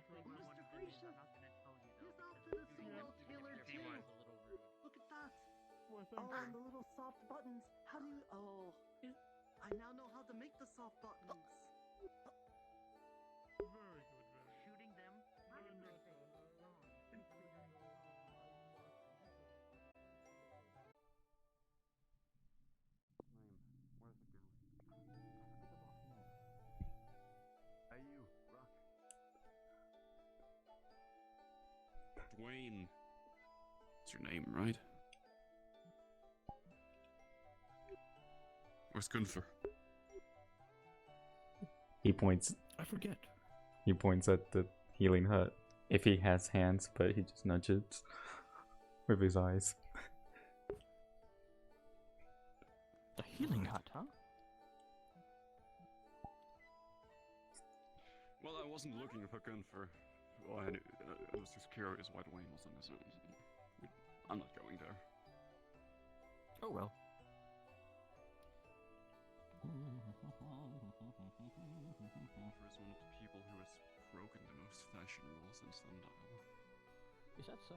naturally what I want to do is I'm not going to tell you though. This outfit is so well tailored too. Look at that. Oh, and the little soft buttons. How do you? Oh, I now know how to make the soft buttons. Very good, very good. Shooting them, not in their face. Wrong. Where's it going? Hey you, Rock. Dwayne. That's your name, right? Where's Gunther? He points. I forget. He points at the healing hut. If he has hands, but he just nudges with his eyes. The healing hut, huh? Well, I wasn't looking for Gunther. Well, I was just curious why Dwayne was on his own. I'm not going there. Oh well. Gunther is one of the people who has broken the most fashion rules in Sundial. Is that so?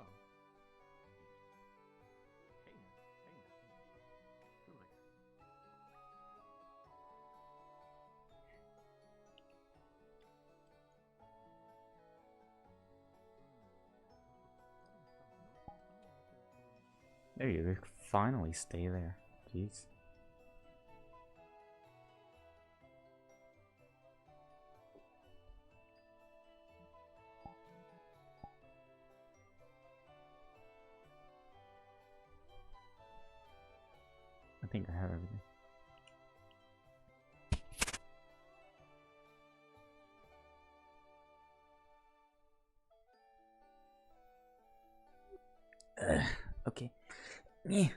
There you go. Finally stay there. Jeez. I think I have everything. Okay. Yeah.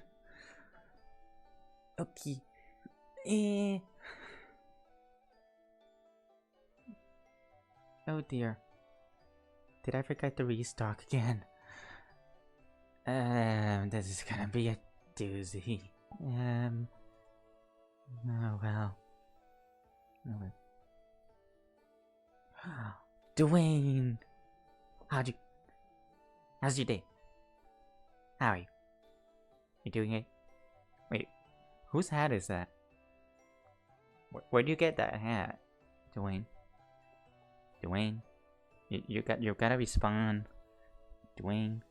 Okay. Oh dear. Did I forget to restock again? This is gonna be a doozy. Oh well. Oh well. Dwayne! How's your day? How are you? You doing it? Wait, whose hat is that? Where'd you get that hat, Dwayne? Dwayne, you gotta respond. Dwayne,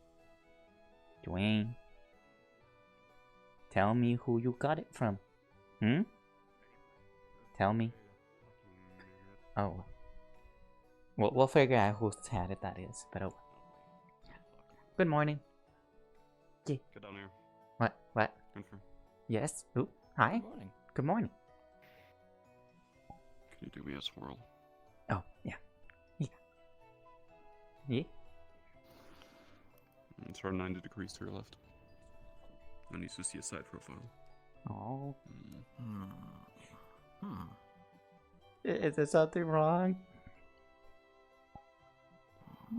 tell me who you got it from. Tell me. Oh, we'll figure out whose hat that is. But oh, good morning. Get down here. What? Gunther. Yes. Ooh, hi. Good morning. Good morning. Can you do me a swirl? Oh, yeah. Yeah. Turn 90 degrees to your left. I need to see a side profile. Oh. Hmm. Is there something wrong?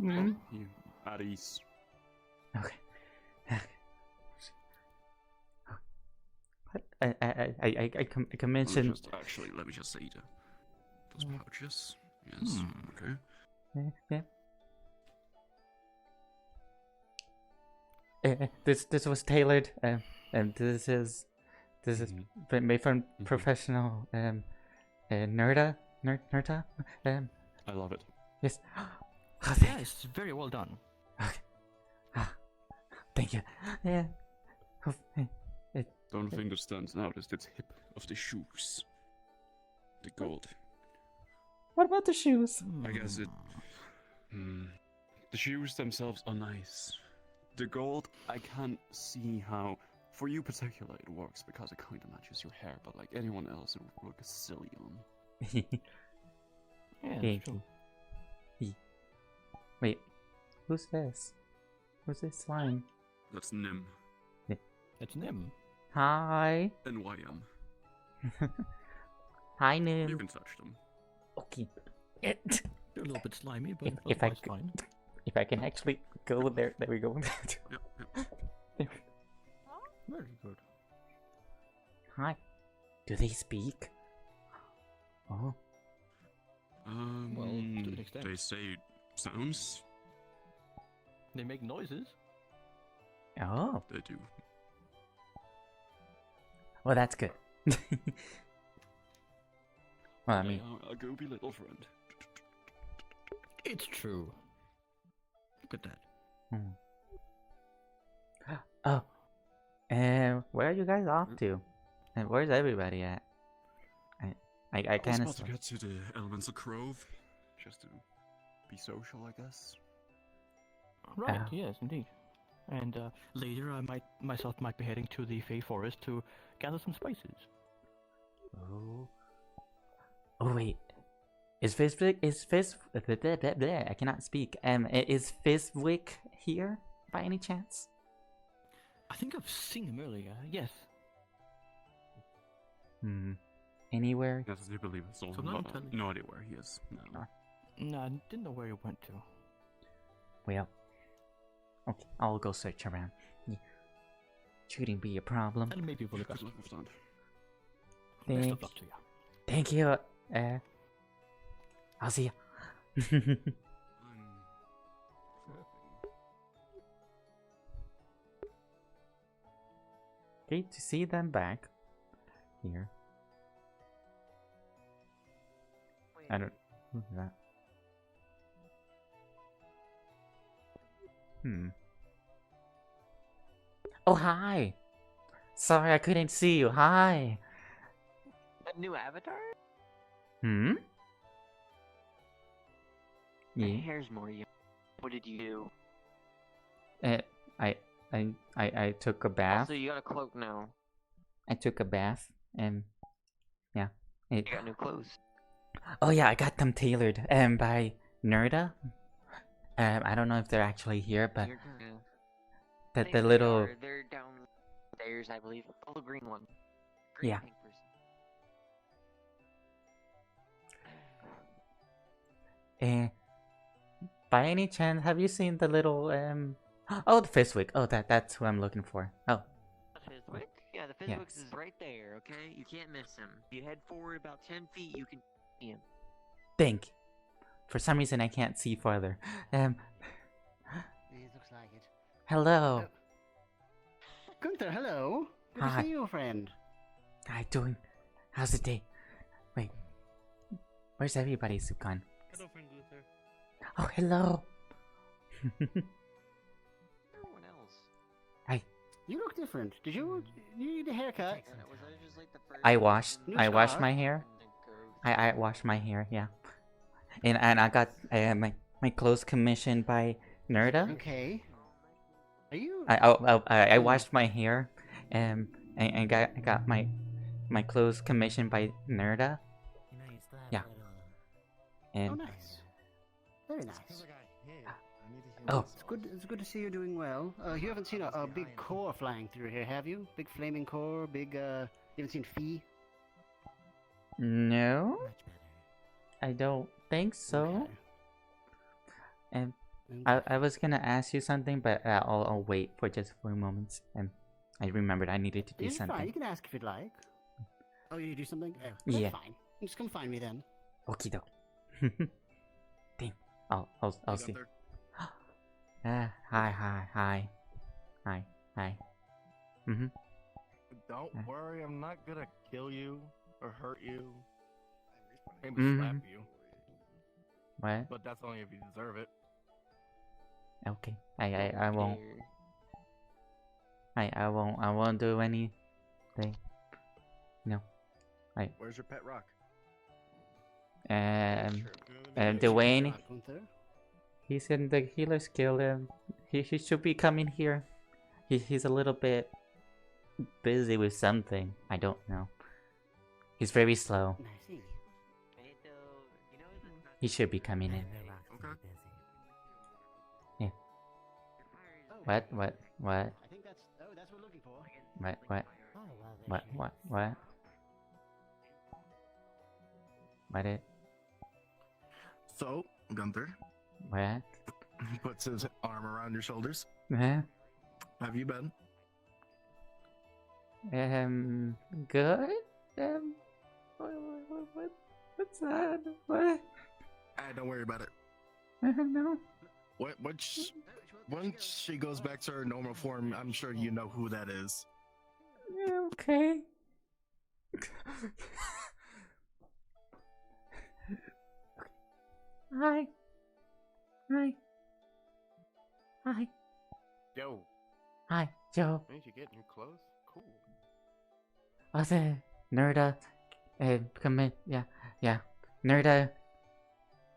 You at ease. Okay. I can mention. Let me just see those pouches. Yes. Okay. Yeah. This was tailored, and this is made from professional Nerta. I love it. Yes. Yeah, it's very well done. Okay. Thank you. Yeah. The only thing that stands out is the tip of the shoes. The gold. What about the shoes? I guess it. The shoes themselves are nice. The gold, I can't see how. For you particularly, it works because it kind of matches your hair, but like anyone else, it would look silly on. Yeah, Thank true. you. Wait, who's this? Who's this slime? That's Nim. It's Nim. Hi. NYM. Hi, Nim. You can touch them. Okay. They're a little bit slimy, but If I otherwise fine. If I can actually go there we go. Yep. Very good. Hi. Do they speak? Oh. Well, to an extent. They say sounds. They make noises. Oh, They do. well, that's good. Well, I They mean, are a goopy little friend. It's true. Look at that. hmm. Oh, and where are you guys off to? And where's everybody at? I I was kind about of. to get to the Elemental Grove, just to be social, I guess. Right. Oh. Yes, indeed. And later, I might be heading to the Fey Forest to gather some spices. Oh. Oh wait. Is I cannot speak. Is Fizzwick here by any chance? I think I've seen him earlier. Yes. Anywhere? Yes, I do believe it's all. So not entirely No idea where he is. No. No, I didn't know where he went to. Well, okay, I'll go search around. Shouldn't be a problem. And maybe we'll Good best luck with that. of luck to you. Thank you. I'll see ya. Okay, to see them back here. I don't. Who's that? Oh, hi! Sorry, I couldn't see you. Hi! A new avatar? Hmm? My Yeah. hair's more young. What did you do? I took a bath. Also, you got a cloak now. I took a bath and yeah. You got new clothes. Oh yeah, I got them tailored by Nerda. I don't know if they're actually here, but You're gonna... that think the they little are. They're downstairs, I believe. Oh, the green one. Green Yeah. pink person. by any chance have you seen the little oh, the Fistwick. Oh, that's who I'm looking for. Oh. The Fizzwick? Yeah, the Fizzwick is right there, okay? You can't miss him. If you head forward about 10 feet, you can see him. Think. For some reason I can't see farther. It looks like it. Hello. Gunther, hello. Good Hi. to see you, friend. How you doing? How's the day? Wait. Where's everybody, Sukan? Hello, friend Gunther. Oh, hello. Everyone else. Hi. You look different. Did you need a haircut? Was I just like the first I washed New my scar? hair. I washed my hair, yeah. And I got my clothes commissioned by Nerda. Okay. Are you? I washed my hair, and got my clothes commissioned by Nerda. Yeah. Oh, And nice. Very nice. oh, It's good to see you're doing well. You haven't seen a big core flying through here, have you? Big flaming core, big, you haven't seen Fee? no, I don't think so. Okay. And Okay. I was gonna ask you something, but I'll wait for just a few moments. And I remembered I needed to do You're fine. something. You can ask if you'd like. Oh, you do something? Oh, Yeah. that's fine. Just come find me then. Okie doke. Dang. I'll see. Hi. Mhm. Don't worry, I'm not gonna kill you or hurt you. Maybe Mhm. slap you, What? but that's only if you deserve it. Okay. I won't. I won't do anything. No. Where's your pet rock? Dwayne, Gunther. he's in the healer skill. He should be coming here. He's a little bit busy with something. I don't know. He's very slow. I see. He should be coming in. Okay. Yeah. Oh, What? I think that's what we're looking for. What? What it? So, Gunther What? puts his arm around your shoulders. Huh? Have you been? Good? What's that? What? Don't worry about it. No. Once she goes back to her normal form, I'm sure you know who that is. Okay. Hi. Hi. Hi. Yo, Hi, Joe. ain't you getting close? Cool. I said, Nerda, come in. Yeah. Nerda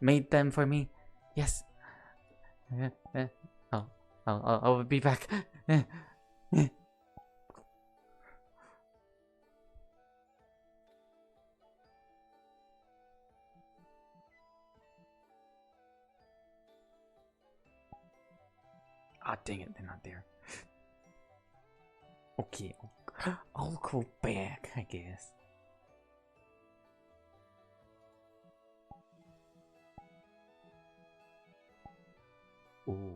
made them for me. Yes. I'll be back. Ah, dang it, they're not there. Okay, I'll go back, I guess. Ooh.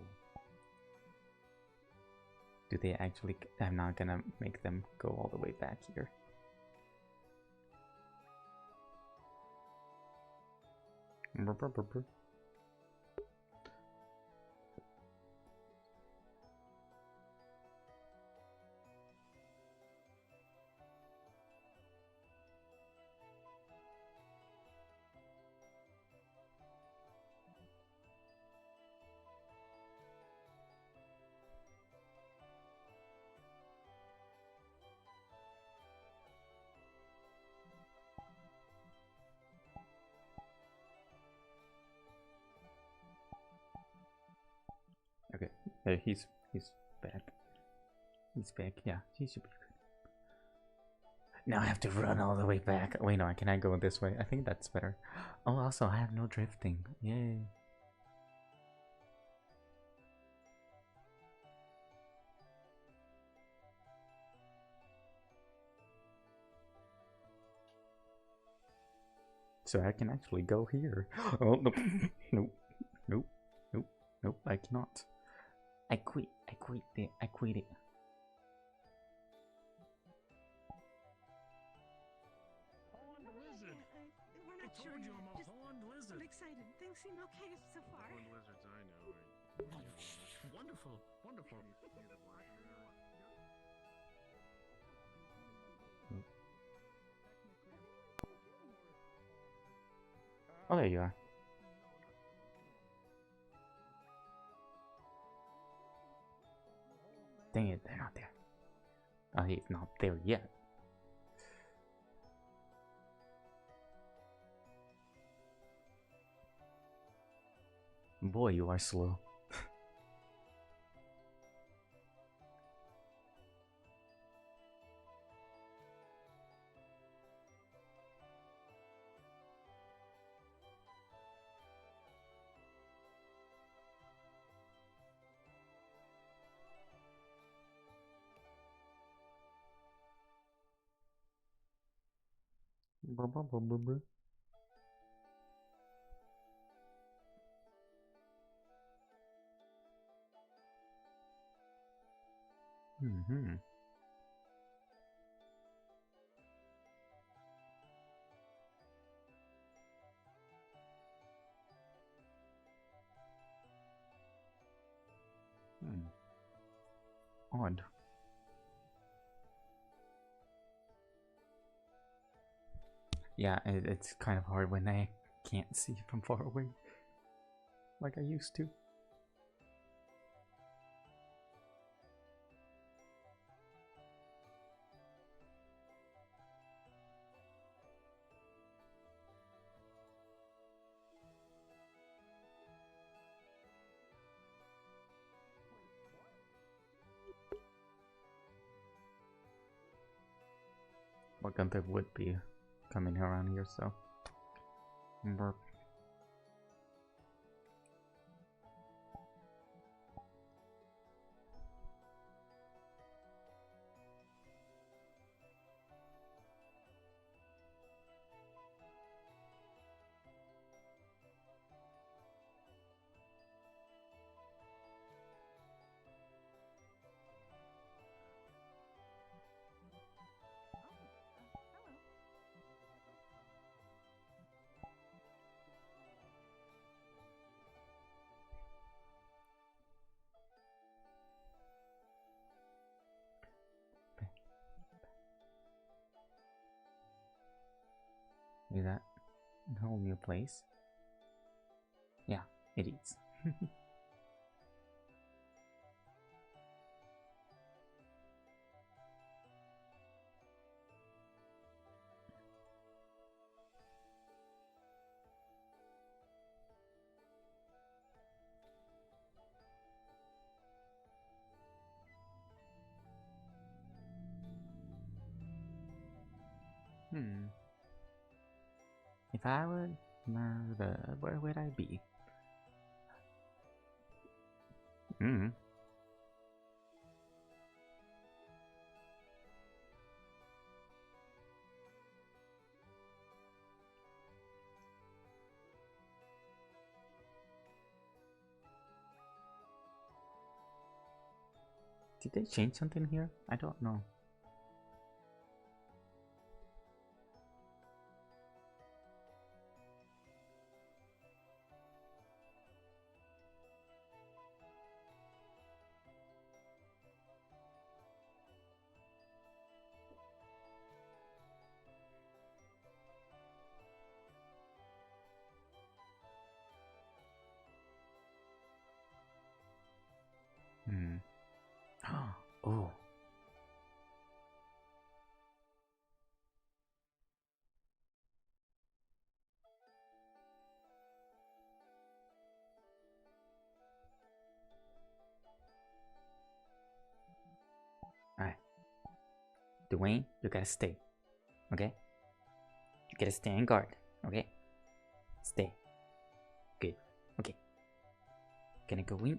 Do they actually... I'm not gonna make them go all the way back here. Okay, he's back. He's back. Yeah, he should be good. Now I have to run all the way back. Wait, no, can I go this way? I think that's better. Oh, also, I have no drifting. Yay. So I can actually go here. Oh, no. Nope, I cannot. I quit it. I told you I'm a horned lizard. I'm excited. Things seem okay so far. Horned lizards I know are Wonderful. Oh, there you are. Dang it, they're not there. Oh, he's not there yet. Boy, you are slow. Mm-hmm. Odd. Yeah, it's kind of hard when I can't see from far away, like I used to. Well, Gunther would be coming around here, so. Burp. Is that a whole new place? Yeah, it is. If I would murder, where would I be? Did they change something here? I don't know. Oh. Alright. Dwayne, you gotta stay. Okay? You gotta stay on guard. Okay? Stay. Good. Okay. Gonna go in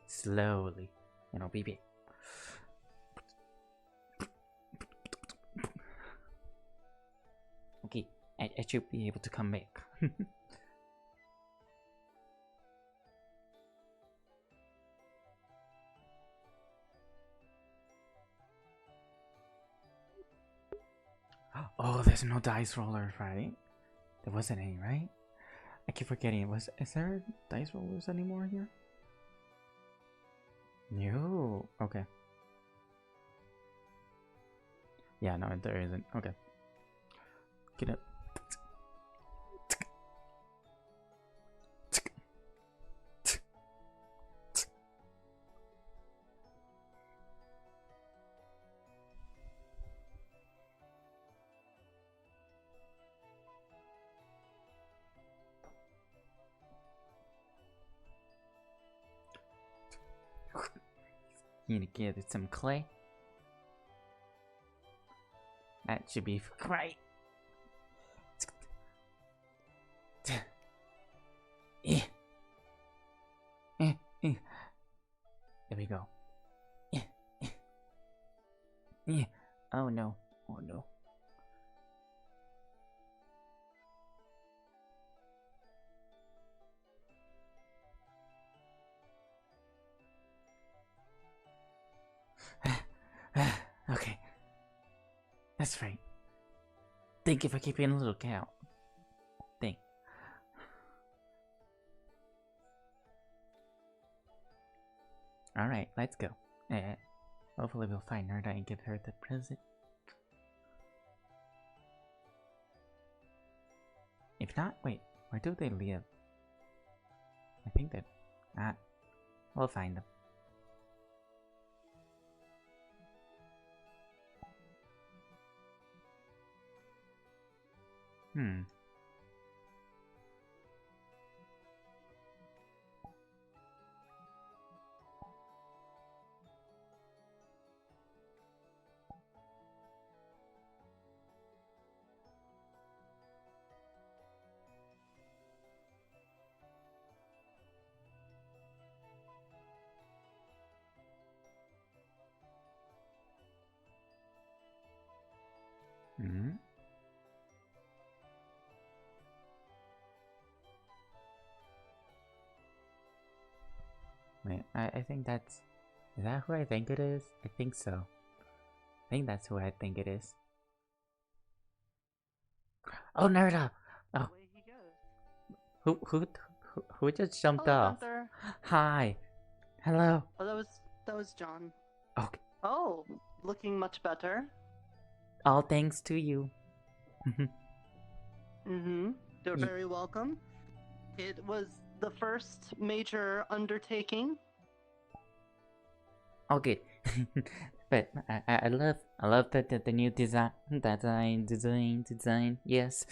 slowly. And I'll be back. Okay. I should be able to come back. Oh, there's no dice roller, right? There wasn't any, right? I keep forgetting. Is there dice rollers anymore here? No. Okay. Yeah, no, there isn't. Okay. Get up. You need to give it some clay. That should be great. There we go. Oh no. Oh no. Okay. That's right. Thank you for keeping a little count. Thank. Alright, let's go. Hopefully we'll find Nerda and give her the present. If not, wait, where do they live? I think that... we'll find them. Wait, I think that's... Is that who I think it is? I think so. I think that's who I think it is. Oh, Nerda! Oh. Who just jumped off? Gunther. Hi. Hello. Oh, that was John. Okay. Oh, looking much better. All thanks to you. Mm-hmm. You're very welcome. It was the first major undertaking. Oh, good. But I love the new design. Yes.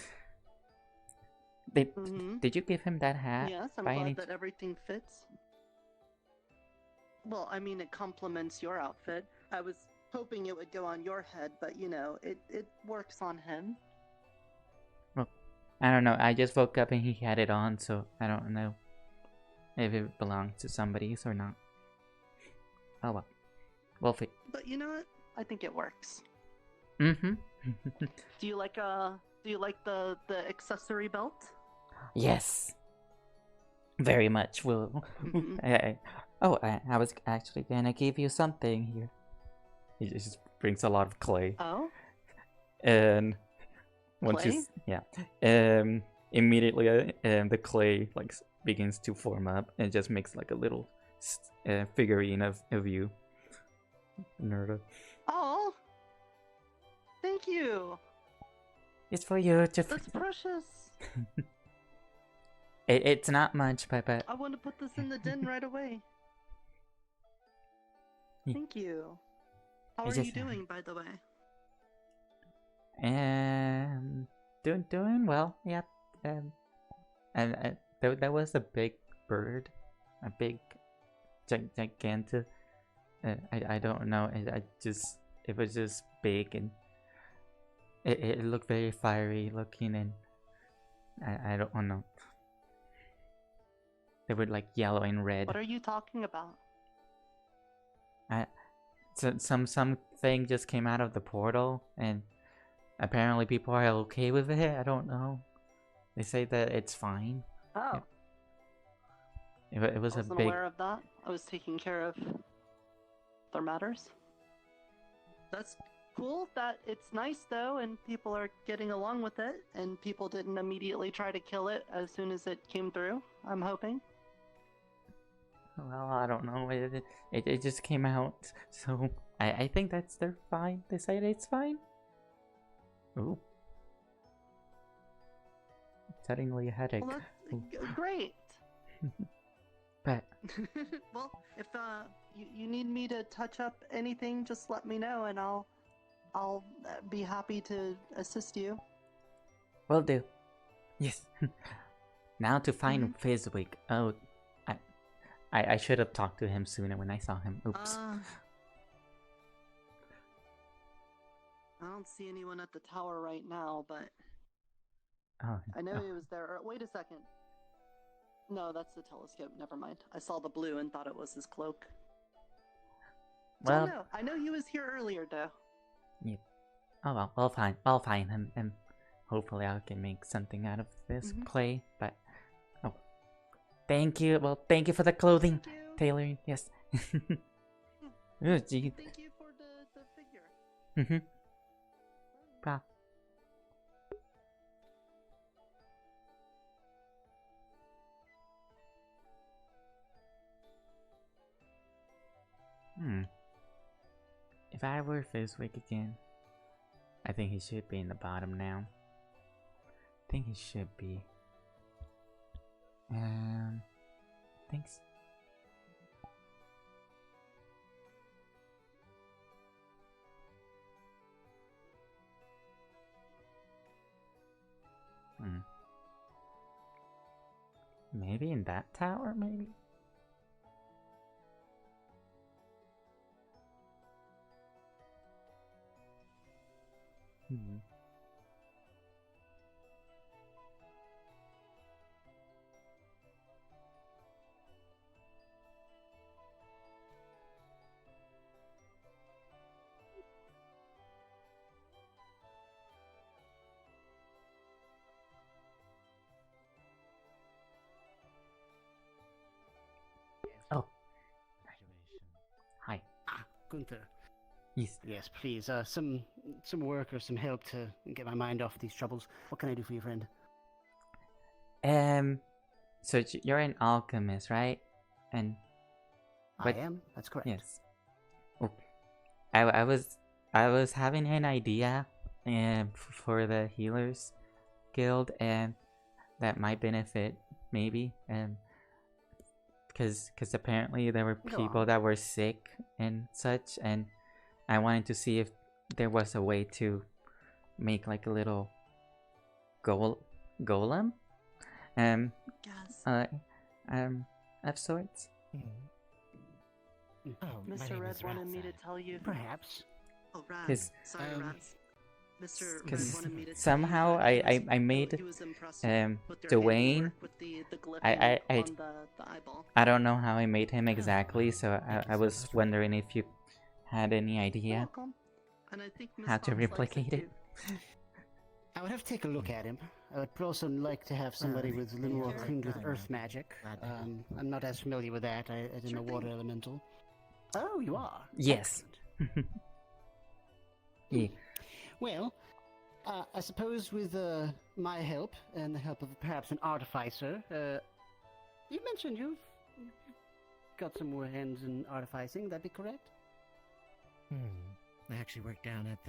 Did you give him that hat? Yes, I'm by glad any that everything fits. Well, I mean, it complements your outfit. I was hoping it would go on your head, but you know, it works on him. Well, I don't know. I just woke up and he had it on, so I don't know if it belongs to somebody's or not. Oh well. We'll fit. But you know what? I think it works. Mm-hmm. Do you like the accessory belt? Yes. Very much. Will. I was actually gonna give you something here. He just brings a lot of clay. Oh. And once Clay? immediately the clay like begins to form up and just makes like a little figurine of you, Nerda. Oh. Thank you. It's for you. That's precious. It's not much, but I want to put this in the den right away. Thank you. How are you doing, by the way? Doing well. Yep. And there was a big bird, a big, gigantic. I don't know. It was just big and it looked very fiery looking, and I don't know. They were like yellow and red. What are you talking about? Something just came out of the portal, and apparently people are okay with it. I don't know. They say that it's fine. Oh. It was I wasn't aware of that. I was taking care of their matters. That's cool. That it's nice though, and people are getting along with it, and people didn't immediately try to kill it as soon as it came through. I'm hoping. Well, I don't know. It just came out, so I think they're fine. They say it's fine. Ooh. Suddenly a headache. Well, that's great. But well, if you need me to touch up anything, just let me know, and I'll be happy to assist you. Will do. Yes. Now to find Fizwick. Oh, I should have talked to him sooner when I saw him. Oops. I don't see anyone at the tower right now, but I know he was there. Wait a second. No, that's the telescope. Never mind. I saw the blue and thought it was his cloak. Well, no, I know he was here earlier, though. Yeah. Oh well, I'll find him, and hopefully I can make something out of this clay. But thank you. Well, thank you for the clothing tailoring. Yes. Oh, gee. Thank you for the figure. Mhm. Wow. If I were Fizwick again, I think he should be in the bottom now. I think he should be. Thanks. Maybe in that tower, maybe? Oh. Hi. Gunther. Yes. Yes, please. Some work or some help to get my mind off these troubles. What can I do for you, friend? So you're an alchemist, right? And I am. That's correct. Yes. Oh, I was having an idea, for the healers, guild, and that might benefit maybe, and because apparently there were Go people on. that were sick and such, and I wanted to see if there was a way to make like a little golem, Yes. of sorts. Oh, my Mr. name Red is wanted me to Rats. tell you. Perhaps. Oh, Rats. 'Cause, Sorry, Rats. Mr. Red Because wanted me to tell somehow you that I he made was impressed um with their Dwayne. handiwork with the glyph I on the eyeball. I don't know how I made him exactly, so I was wondering if you had any You're idea welcome. And I think Miss how to Fox likes replicate it. too. I would have to take a look at him. I would also like to have somebody with a little more attuned with earth magic. I'm not as familiar with that. I am a water elemental. Oh, you are? Yes. Yeah. Well, I suppose with my help and the help of perhaps an artificer, you mentioned you've got some more hands in artificing, that'd be correct? I actually work down at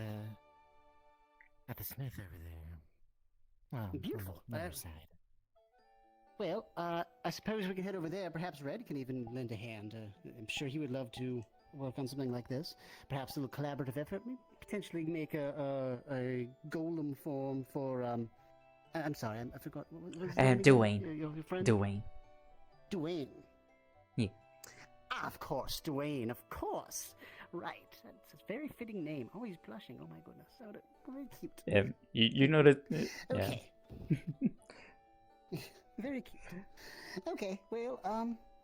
the smith over there. Well, Beautiful. On the other side. Well, I suppose we can head over there. Perhaps Red can even lend a hand. I'm sure he would love to work on something like this. Perhaps a little collaborative effort. Maybe potentially make a golem form for, I'm sorry, I forgot. What was his name again? Dwayne. Your friend? Dwayne. Dwayne. Yeah. Ah, of course, Dwayne, of course. Right. That's a very fitting name. Oh, he's blushing. Oh, my goodness. So very cute. You know that. Yeah. Okay. Very cute. Okay, well,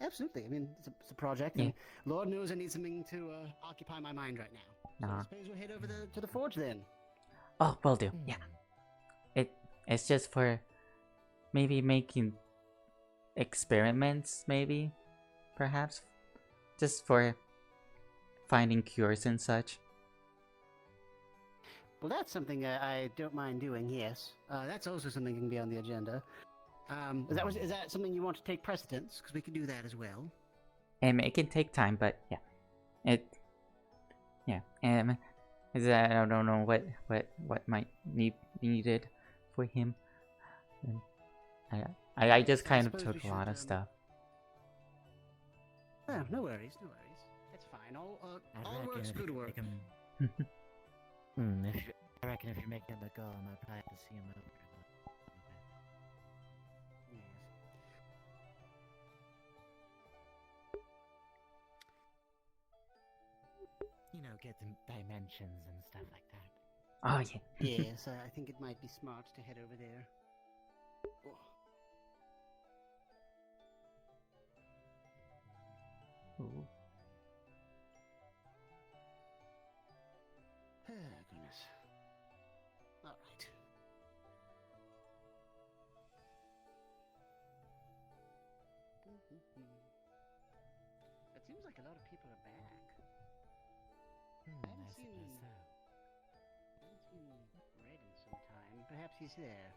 absolutely. I mean, it's a project, and Lord knows I need something to occupy my mind right now. So I suppose we'll head over to the forge then. Oh, will do. Yeah. It's just for maybe making experiments, maybe, perhaps, just for finding cures and such. Well, that's something I don't mind doing. Yes, that's also something that can be on the agenda. Is that something you want to take precedence? Because we can do that as well. It can take time, but yeah, is that I don't know what might be needed for him. I just kind of took a lot of stuff. Oh, no worries, no worries. It's fine. All work's good work. I reckon if you're making the golem, I'll probably have to see him over. You know, get the dimensions and stuff like that. Oh, yeah. Yes, I think it might be smart to head over there. Ooh. Oh, goodness. All right. It seems like a lot of people are back. I haven't seen Red in some time. Perhaps he's there.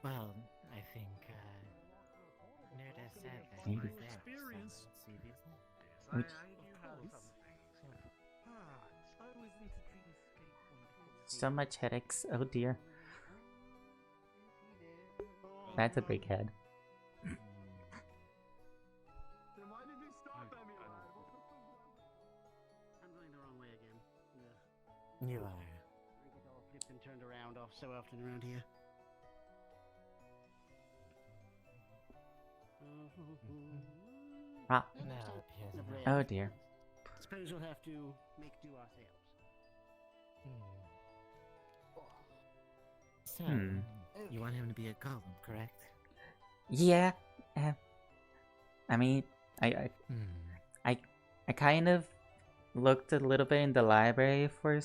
Well, I think, Nerda said that he was there. Experience. I Yes, do have some things. I was into Dreamscape. So much headaches. Oh dear. That's a big head. Then why did you stop at me? I'm going the wrong way again. You are. I get all flipped and turned around off so often around here. Ah. No, Oh dear. Suppose we'll have to make do ourselves. So, Hmm. you want him to be a golem, correct? Yeah. I mean, I kind of looked a little bit in the library for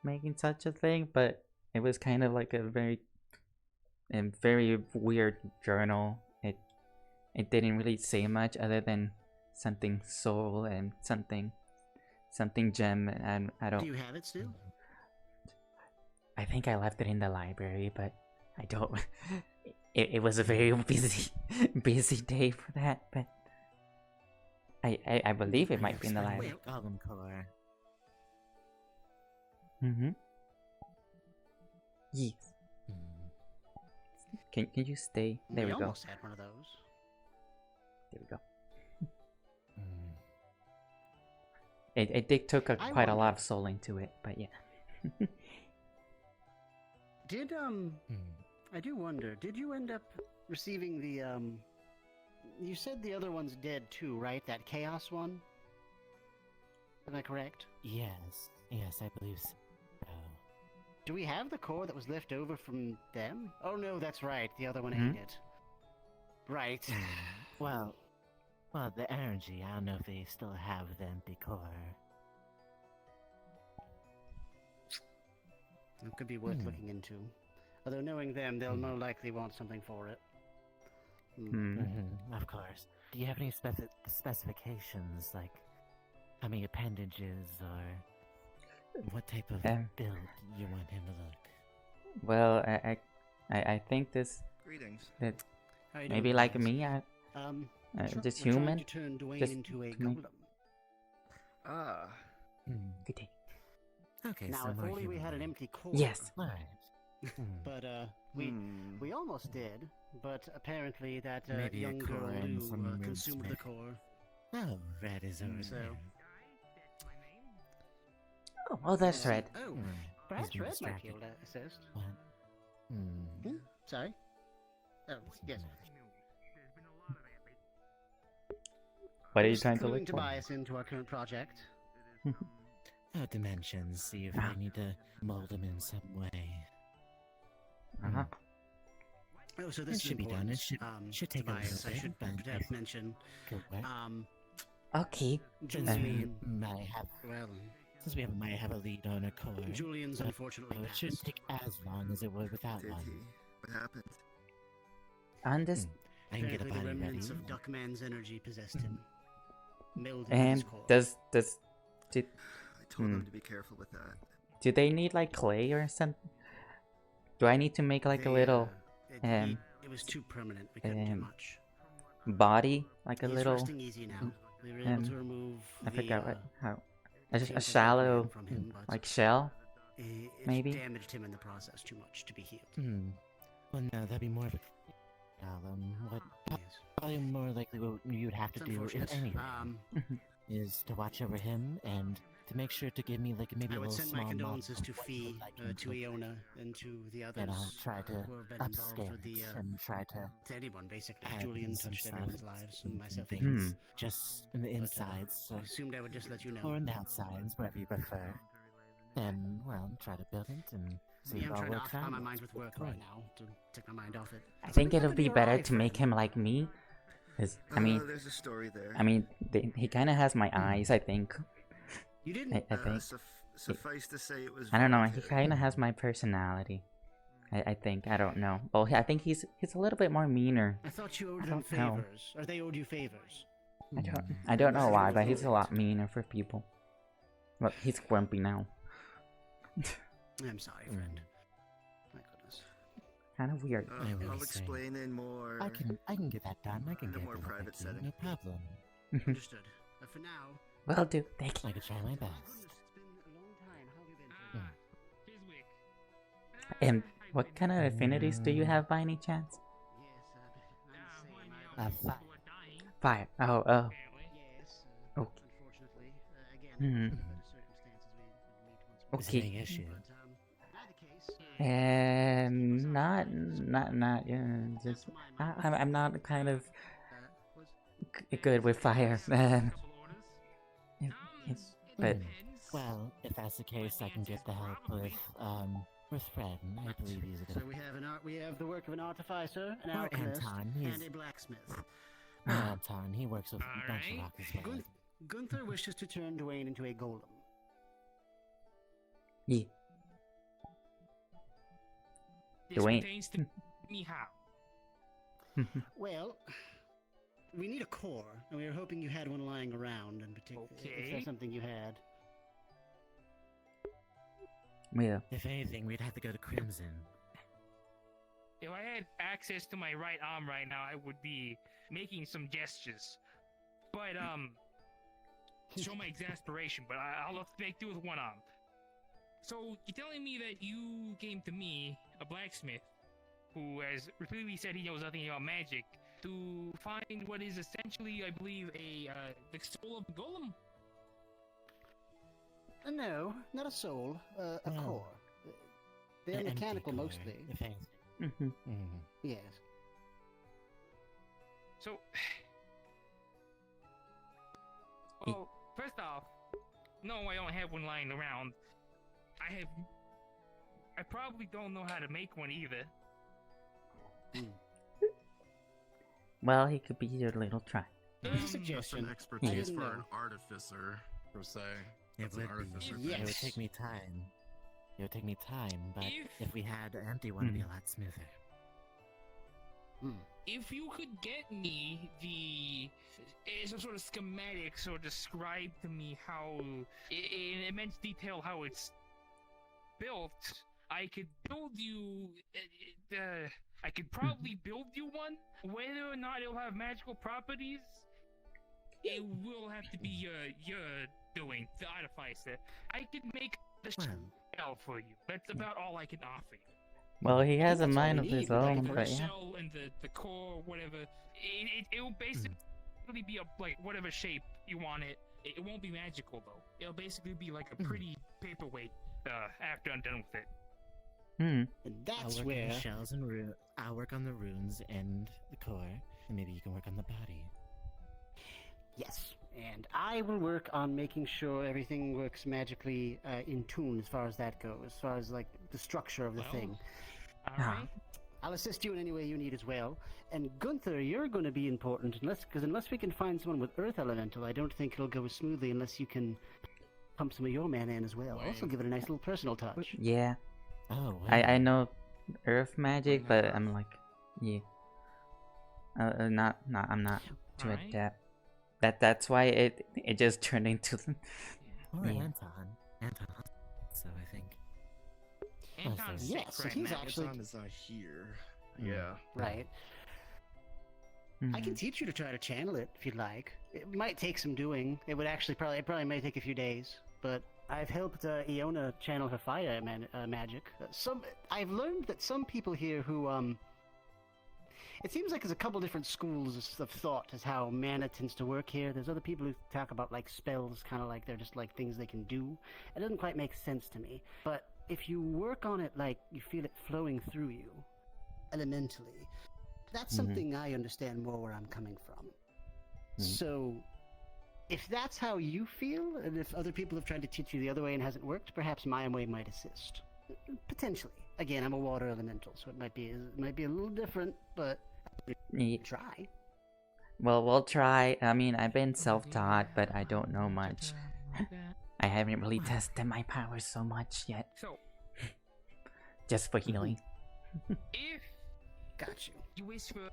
making such a thing, but it was kind of like a very weird journal. It didn't really say much other than something soul and something gem, and I don't. Do you have it still? I think I left it in the library, but I don't. It was a very busy day for that, but I believe it might be in the library. Golem core. Mm-hmm. Yes. Can you stay? There we go. almost had one of those. There we go. It took quite a lot of soul into it, but yeah. Did I do wonder, did you end up receiving the you said the other one's dead too, right? That chaos one? Am I correct? Yes, I believe so. Do we have the core that was left over from them? Oh no, that's right. The other one ate it. Right. Well, the energy, I don't know if they still have the empty core. It could be worth looking into. Although knowing them, they'll more likely want something for it. Of course. Do you have any specifications, like how many appendages or what type of build you want him to look? Well, I think this. Greetings. That maybe like me, just human. To turn Dwayne Just into a to make- golem. Ah. Good day. Okay, Now, so if more only we had an human. empty core. Yes. Alright. But we almost did. But apparently that Maybe a young core girl and Lou some consumed the smith. core. Oh, Red is over So- there. Oh, that's right. Oh, Hmm. perhaps He's been Red might be distracted. able to assist. What? Sorry. Oh, yes. What are you Just trying to cluing look to for? buy us into our current project. Dimensions, see if Ah. I need to mold him in some way. Uh-huh. Oh, so It this is should be done. It important. should take a Tobias, little I bit, should but perhaps mention. Good work. Okay. Since we Julian. might have, Well, might have a lead on a core. Julian's but unfortunately it shouldn't passed. take as long as it would without Did one. he? What happened? On this, I can get a Apparently body the ready. remnants of Duckman's energy possessed him. Melded with his and core. did I told him to be careful with that. do they need like clay or something? Do I need to make like a They, little it was too permanent. We couldn't do much. body, like a He's little? resting easy now. We were able to remove I forgot what how. A tainted shallow, Duckman from him, but like shell. it maybe? damaged him in the process too much to be healed. Well, no, that'd be more of a what probably more likely what you would have to It's do, if unfortunate. anything, is to watch over him and to make sure to give me like maybe I a would little send small my model condolences of to what Fee, he would like him to look Iona, and to the others and I'll try to who have been involved upscale with the it and try to to anyone basically. add Julian some touched stuff, everyone's lives, and some myself things, included. just in the insides, so, I assumed I would just let you know. or on the outsides, whatever you prefer. And well, try to build it and see Yeah, if I'm it all trying to works occupy out. my mind with work right now to take my mind off it. I think it'll be better to make him like me, 'cause I mean, there's a story there. I mean, he kind of has my eyes. I think. You didn't. I think. Suffice to say, it was. I don't know. He voluntary. kind of has my personality. I think. I don't know. Well, I think he's a little bit more meaner. I thought you owed I them don't know. favors, or they owed you favors. I don't know why, but he's a lot meaner for people. Look, he's grumpy now. I'm sorry, friend. My goodness. Kind of weird. I will I'll say. explain in more. I can get that done. I can in a get more it private over to you, setting. no problem. Understood. But for now, Will do. Thank you. I can try my best. it's been a long time. How have you been? And what kind of affinities do you have by any chance? Fire. Oh. Yes. Okay. Unfortunately, again, Hmm. under circumstances we would meet once more. Is there Okay. any issue? But, either case, Not. Just I'm not kind of good with fire. But Well, if that's the case, I can get the help with Fred. I believe he's a so good. we have the work of an artificer, an Or alchemist, Anton, and he's- a blacksmith. Anton, he works with a bunch of rock as well. Gunther wishes to turn Dwayne into a golem. yeah. This Dwayne. pertains to me how? Well, we need a core, and we were hoping you had one lying around in particular. If Okay. that's something you had. Yeah. If anything, we'd have to go to Crimson. If I had access to my right arm right now, I would be making some gestures. But, show my exasperation, but I'll have to make do with one arm. So, you're telling me that you came to me, a blacksmith, who has repeatedly said he knows nothing about magic, to find what is essentially, I believe, the soul of the golem. No, not a soul, a Well, core. They're an empty mechanical core, mostly. if anything. Yes. So, well, first off, no, I don't have one lying around. I probably don't know how to make one either. Well, he could be your little try. Here's a That's suggestion. an expertise I for didn't an know. artificer, per se. It That's an would artificer be. thing. It would Yes. take me time. It would take me time, but If- if we had an empty one, it'd be a lot smoother. If you could get me some sort of schematics or describe to me how, in immense detail, how it's built, I could build you. I could probably build you one. Whether or not it'll have magical properties, it will have to be your doing, the artificer. I could make the shell for you. That's about all I can offer you. Well, he has a that's all mind we of his need, like, own, The but yeah. shell and the core, whatever. It will basically be whatever shape you want it. It won't be magical though. It'll basically be like a pretty paperweight after I'm done with it. And I'll that's work on where. the shells and I'll work on the runes and the core, and maybe you can work on the body. Yes, and I will work on making sure everything works magically in tune as far as that goes, as far as like the structure of the thing. Alright. I'll assist you in any way you need as well. And Gunther, you're going to be important, unless we can find someone with Earth Elemental, I don't think it'll go as smoothly unless you can pump some of your mana in as well. Also give it a nice little personal touch. Yeah. Oh, wow. I know Earth magic, but I'm like, yeah. I'm not too Alright. adept. That's why it just turned into. Or Yeah. Anton. So I think. Anton's sick Yes, right he's now. actually Anton is not here. Hmm. Yeah. right. I can teach you to try to channel it if you'd like. It might take some doing. It would actually probably may take a few days, but I've helped Iona channel her fire magic. I've learned that some people here who it seems like there's a couple different schools of thought as how mana tends to work here. There's other people who talk about like spells, kind of like they're just like things they can do. It doesn't quite make sense to me. But if you work on it like you feel it flowing through you, elementally, that's something I understand more where I'm coming from. So, if that's how you feel, and if other people have tried to teach you the other way and hasn't worked, perhaps my way might assist. Potentially. Again, I'm a water elemental, so it might be a little different, but try. Well, we'll try. I mean, I've been self-taught, but I don't know much. I haven't really tested my powers so much yet. So, Just for healing. if Got you. you wish for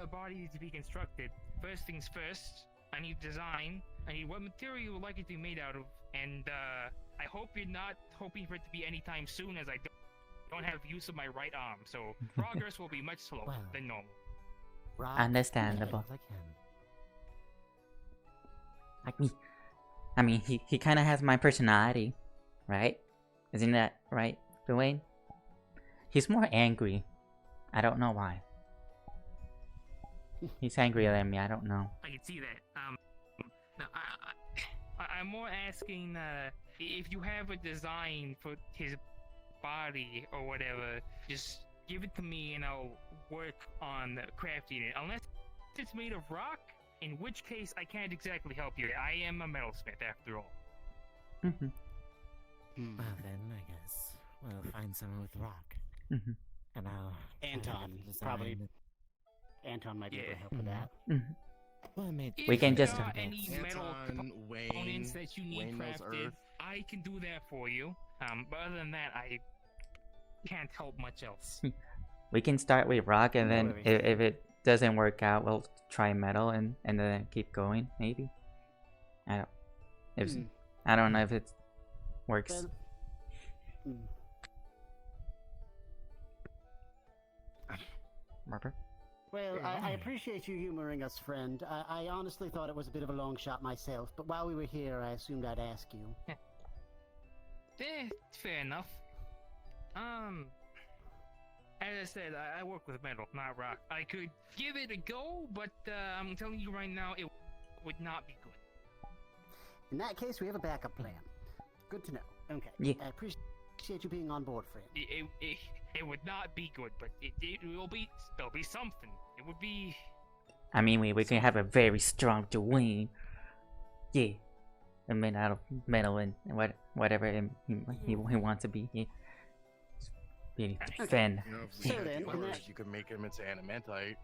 a body to be constructed, first things first, I need design. I need what material you would like it to be made out of, and I hope you're not hoping for it to be anytime soon, as I don't have use of my right arm, so progress will be much slower Wow. than normal. Understandable. I can. Like me. I mean, he kind of has my personality, right? Isn't that right, Dwayne? He's more angry. I don't know why. He's angrier than me. I don't know. I can see that. No, I'm more asking if you have a design for his body or whatever, just give it to me and I'll work on crafting it. Unless it's made of rock, in which case I can't exactly help you. I am a metalsmith after all. Well then, I guess we'll find someone with rock, Mhm. and I'll Anton, design probably. it. Anton might be able to Yeah. help with that. Well, I made. We can If there just- are any metal Anton, Wayne, components that you need Wayne knows crafted, Earth. I can do that for you. But other than that, I can't help much else. We can start with rock, and No then worries. if it doesn't work out, we'll try metal, and then keep going. Maybe. I don't know if it works. Well, Marper? Well, I appreciate you humoring us, friend. I honestly thought it was a bit of a long shot myself, but while we were here, I assumed I'd ask you. Fair enough. I said, I work with metal, not rock. I could give it a go, but I'm telling you right now, it would not be good. In that case, we have a backup plan. Good to know. Okay. Yeah. I appreciate you being on board, friend. It would not be good, but it'll be something. It would be. I mean, we can have a very strong Dwayne. Yeah. A man out of metal and whatever he wants to be. Yeah. Be Finn. You know, if So we then, had in yours, that- you could make him into adamantite.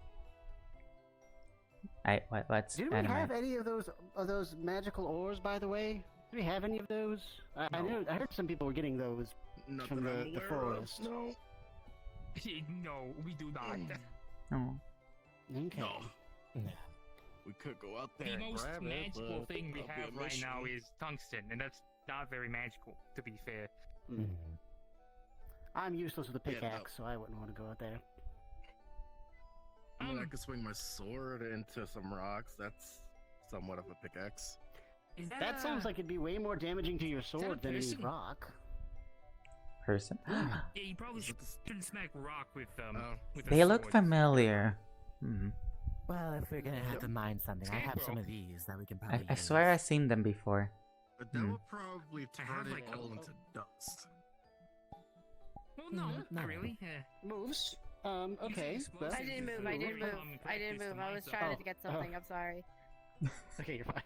What's Did we anime? have any of those magical ores, by the way? Did we have any of those? I know. I heard some people were getting those Not from that I'm the aware forest. Of, no. No, we do not. Oh. Okay. No. We could go out there The and most grab magical it, but thing we that'll be have a right now mission. is tungsten, and that's not very magical, to be fair. Mm. I'm useless with a Yeah, no. pickaxe, so I wouldn't want to go out there. I mean, I could swing my sword into some rocks. That's somewhat of a pickaxe. Is That sounds like it'd be way more damaging to your that sword a than any person? rock. Person? Yeah, you probably shouldn't smack rock with with a They look sword. familiar. Hmm. Well, if we're gonna have to mine something, I have some of these that we can probably I use. swear I've seen them before. But that Hmm. will probably I have, turn like, it a- all into dust. Well, no, not not really. really. Moves. Okay. Well, I didn't move. I didn't move. I didn't move. I was trying to get something. I'm sorry. Okay, you're fine.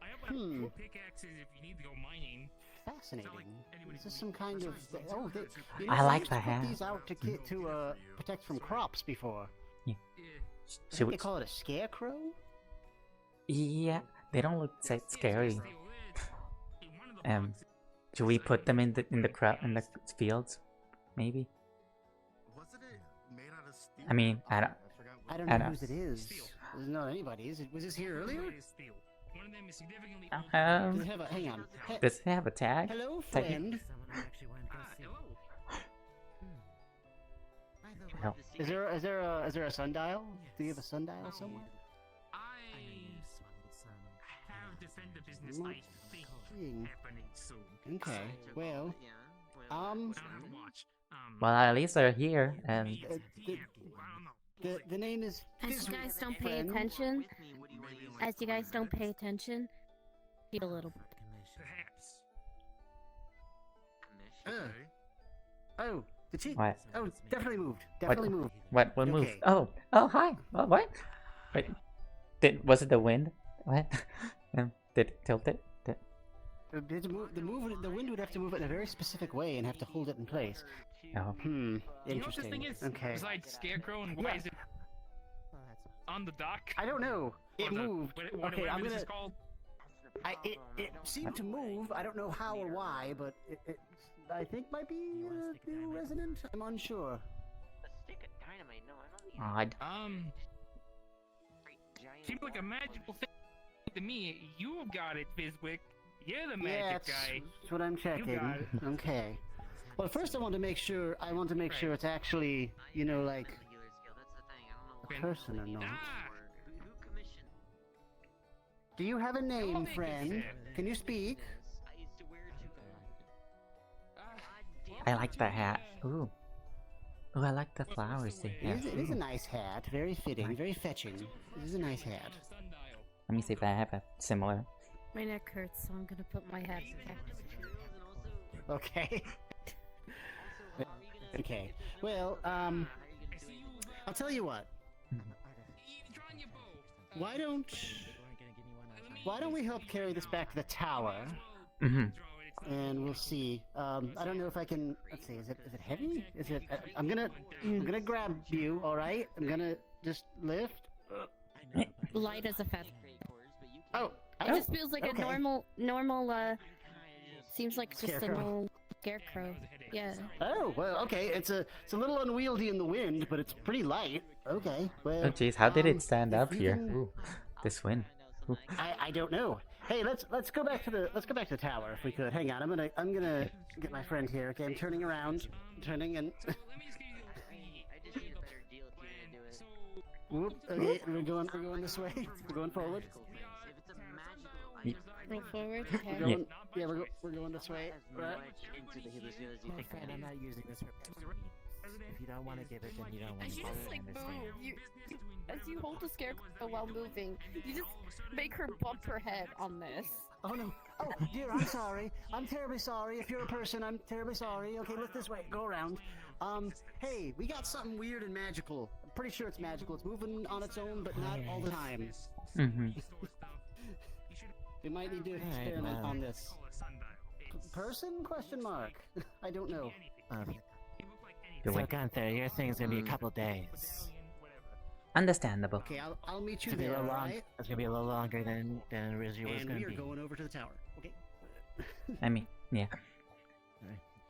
I have Hmm. 4 pickaxes if you need to go mining. Fascinating. anybody Is this can some make- kind of? That's Oh, something they, to I they like used to the put hat. these out to protect from crops before. Yeah. I Should think we? they call it a scarecrow. Yeah, they don't look so scary. In one of the boxes, Should we put them in the fields? Maybe. Wasn't it made out of steel? I mean, I don't. forgot I what don't I know know. whose it is. Steel. It's not anybody's. Was this here earlier? one is steel. One of them is significantly Uh, older Does than it have a? Hang on. Does it have a tag? Hello, Tag- friend. Someone who actually wanted to see. hello. By the way, Help. the Is there a sundial? Do you have a sundial somewhere? I I know you swallowed some. have defender business Not I think seeing. happening soon. Okay. second Well, yeah, well, um, I don't have to watch. Well, at least they're here, and maybe it's the- here. I don't know. the name is. As you Fizz- guys don't pay friend. attention, with me, what do you want to use? as you guys don't pay attention, eat a little. Perhaps. Commission. Oh, did she? what? Oh, definitely moved. Definitely moved. What moved? Okay. Oh, hi. Oh, what? Wait, was it the wind? What? Did it tilt it? The wind would have to move it in a very specific way and have to hold it in place. Oh. Hmm. You know what this Interesting. thing is? Okay. Besides Scarecrow, and why Yeah. is it on the dock? I don't know. It Or the- moved. what- Okay, I'm whatever this gonna. is called. It seemed to move. I don't know how or why, but it I think might be a new resident. I'm unsure. A stick of dynamite? No, I don't need Odd. giant Seems like a magical thing to me. You got it, Fizwick. You're the Yeah, magic guy. that's what I'm checking. got it. Okay. Well, first I want to make sure. I want to make sure it's actually, you know, like the healer skill. That's the thing. I don't know Okay. what person or not. Ah, who commissioned Do you have a name, make it friend? fair. Can you speak? this? I used to wear it to I like that hat. Ooh. Ooh, I like the What's the flowers they way? have. It is a nice hat. Very fitting. Very fetching. This is a nice hat. sundial. Let me see if I have a similar. My neck hurts, so I'm gonna put my hat back. Okay. Okay. Well, I see you. I'll tell you what. Drawing your bow. Why don't we help carry this back to the tower, Mm-hmm. and we'll see. I don't know if I can. Let's see. Is it heavy? Is it? I'm gonna grab you. All right. I'm gonna just lift. Light as a feather. Oh. It just feels like okay. a normal. Seems like just a Scarecrow. normal scarecrow. Yeah. Oh well. Okay. It's a little unwieldy in the wind, but it's pretty light. Okay. Well. Oh jeez, how did it stand if up we here? can- Ooh, this wind. Ooh. I don't know. Hey, let's go back to the tower if we could. Hang on, I'm gonna get my friend here. Okay, I'm turning around, turning and. Let me just give you I just need a better deal if you're gonna do it. So, Whoop. Okay, we're going this way. We're going forward. If it's a magical item, Go forward. We're Okay. going. Yeah, we're going this way. as Right. much into the healer skill as you My think. friend, I'm not using this for If you don't want to give it, then you don't want As to you give just it. I like understand. move, as you hold the scarecrow while moving, you just make her bump her head on this. Oh no. Oh dear, I'm sorry. I'm terribly sorry. If you're a person, I'm terribly sorry. Okay, look this way. Go around. Hey, we got something weird and magical. I'm pretty sure it's magical. It's moving on its own, but not all the time. Mm-hmm. We might need to experiment on this. Person? Question mark. I don't know. You're So right. Gunther, your thing's gonna be a couple days. Understandable. Okay, I'll meet you It's gonna be a there. little All long. right? It's gonna be a little longer than originally was And gonna we are be. going over to the tower. Okay. I mean, yeah.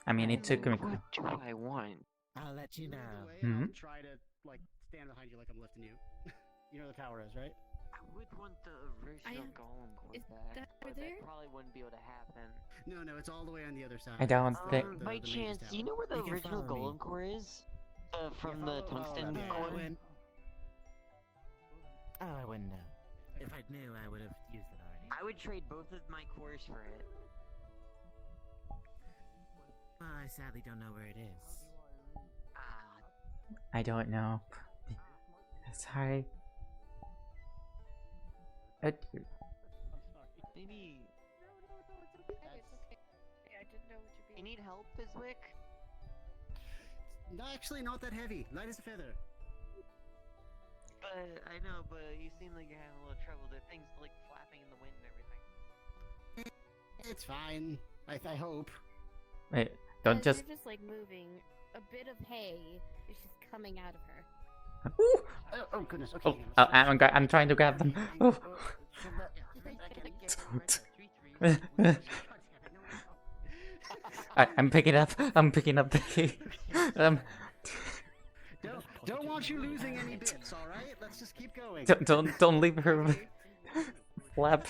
I mean, it took me. What do I want? I'll let you know. Mhm. I'll try to like stand behind you like I'm lifting you. You know where the tower is, right? I would want the original golem core back, but that probably wouldn't be able to happen. No, it's all the way on the other side. I don't It's think. the By mages chance, do you tower. know where the You can original follow me. golem core is? From the tungsten yeah. core? Oh, I wouldn't know. If I knew, I would have used it already. I would trade both of my cores for it. Well, I sadly don't know where it is. I don't know. Sorry. Maybe. I didn't know what You need help, Biswick? No, actually, not that heavy. Light as a feather. But I know, but you seem like you're having a little trouble. The thing's like flapping in the wind and everything. It's fine. I hope. Wait, don't As just. You're just like moving. A bit of hay is just coming out of her. Oh goodness. Okay. Oh, I'm trying to grab them. Oh. I'm picking up. I'm picking up the hay. Don't want you losing any bits. All right. Let's just keep going. Don't leave her flap.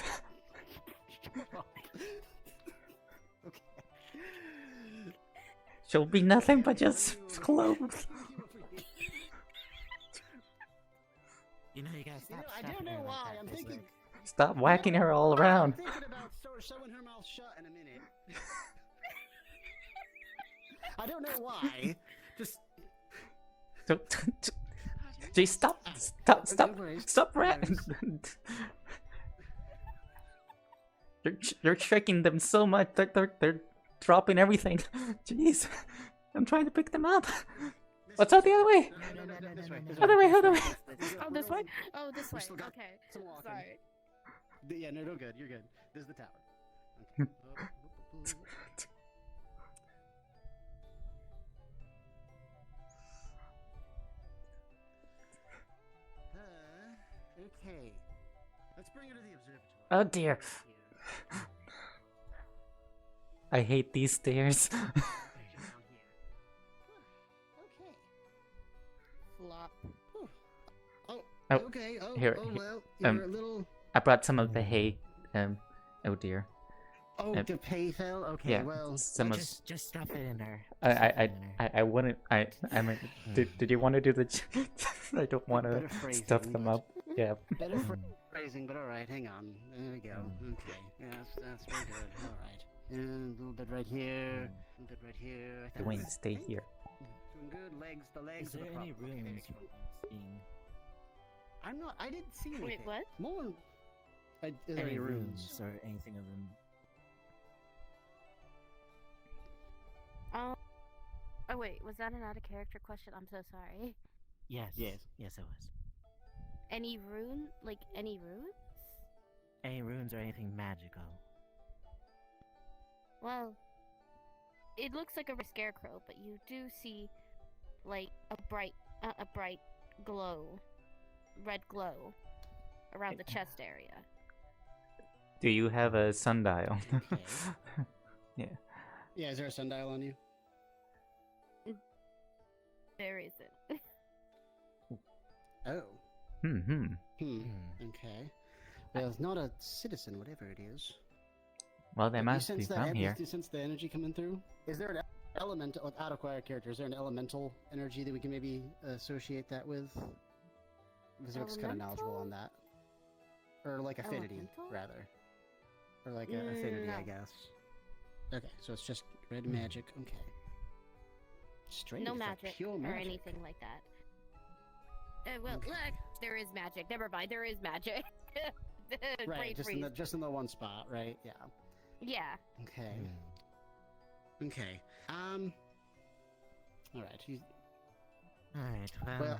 She'll be nothing but just clothes. You know, you gotta stop. I don't know why. I'm thinking. Stop whacking her all around. I'm thinking about sewing her mouth shut in a minute. I don't know why. Just. Gee, stop! Stop, rat! You're tricking them so much. They're dropping everything. Jeez, I'm trying to pick them up. What's out the other way? Other way, other way. Oh, this way? Oh, this way. still got Okay. some walking. Sorry. Yeah, no, good. You're good. This is the tower. Okay. Okay. Let's bring her to the observatory. Oh dear. I hate these stairs. Flop. Oh, Oh, okay. Oh, here, oh here, well, you're a little. I brought some of the hay. Oh dear. Oh, the hay fell. Okay, yeah, well, some of. Just stuff it in her. I wouldn't. I mean, did you want to do the? I don't want to Better stuff phrasing, them but- up. Yeah. Better phrasing, but all right. Hang on. There we go. Okay. Yeah, that's very good. All right. And a little bit right here. A little bit right here. I Dwayne, think- stay here. Doing good. Legs. The legs. Is are there the any problem. rooms you're seeing? I'm not. I didn't see anything. Wait, what? More. Is there Any any rooms or anything of them? Oh wait, was that an out of character question? I'm so sorry. Yes. Yes. Yes, it was. Any rune? Like any runes? Any runes or anything magical? Well, it looks like a scarecrow, but you do see like a bright glow, red glow around the chest area. Do you have a sundial? Okay. Yeah. Yeah. Is there a sundial on you? There isn't. Oh. Hmm. Okay. Well, it's not a citizen, whatever it is. Well, they Do you must be sense from here. Do you sense the energy coming through? Is there an element out of character? Is there an elemental energy that we can maybe associate that with? Because looks kind of knowledgeable on that, or like affinity, Elemental? rather, or like a affinity, I No. guess. Okay, so it's just red magic. Okay. Strange. No it's like magic pure or magic. anything like that. Well, look, there is magic. Never mind, there is magic. Right, Brain just freeze. in the one spot, right? Yeah. Yeah. Okay. Okay. All right. Alright, Well,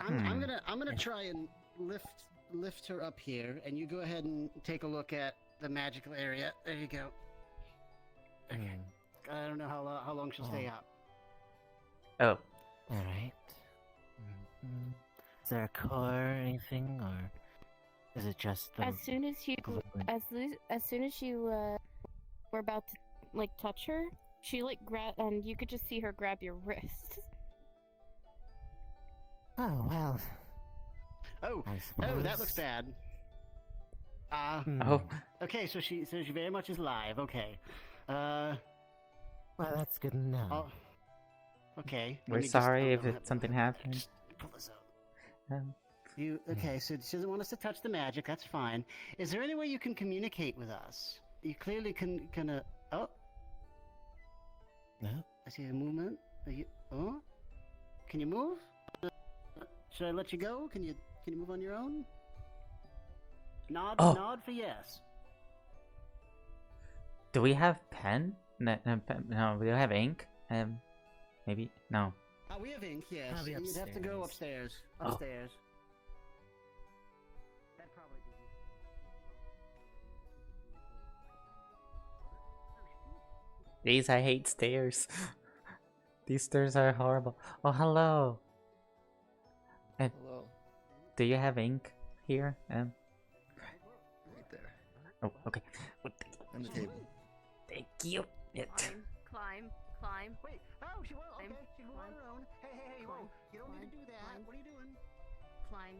I'm gonna try and lift her up here, and you go ahead and take a look at the magical area. There you go. Okay. I don't know how long she'll stay up. Oh. Alright. Is there a core or anything, or is it just the As soon as you were about to like touch her, she like grab, and you could just see her grab your wrist. Oh, well. Oh, that looks bad. Oh. Okay, so she very much is live. Okay. Well, that's good to know. Oh, okay. We're sorry if something happened. Just pull this out. Okay? So she doesn't want us to touch the magic. That's fine. Is there any way you can communicate with us? You clearly can. Oh. No. I see a movement. Oh. Can you move? Should I let you go? Can you move on your own? Nod for yes. Do we have pen? No, we don't have ink. Maybe no. We have ink, yes. Probably You'd have to go upstairs. upstairs. Oh. That'd probably be These I hate stairs. These stairs are horrible. Oh, hello. Hello. Do you have ink here? Right there. Oh, okay. On the table. Thank you. Climb. Wait. Oh, she will. Okay. She can go on her own. Hey, whoa. You don't need to do that. What are you doing? Climb.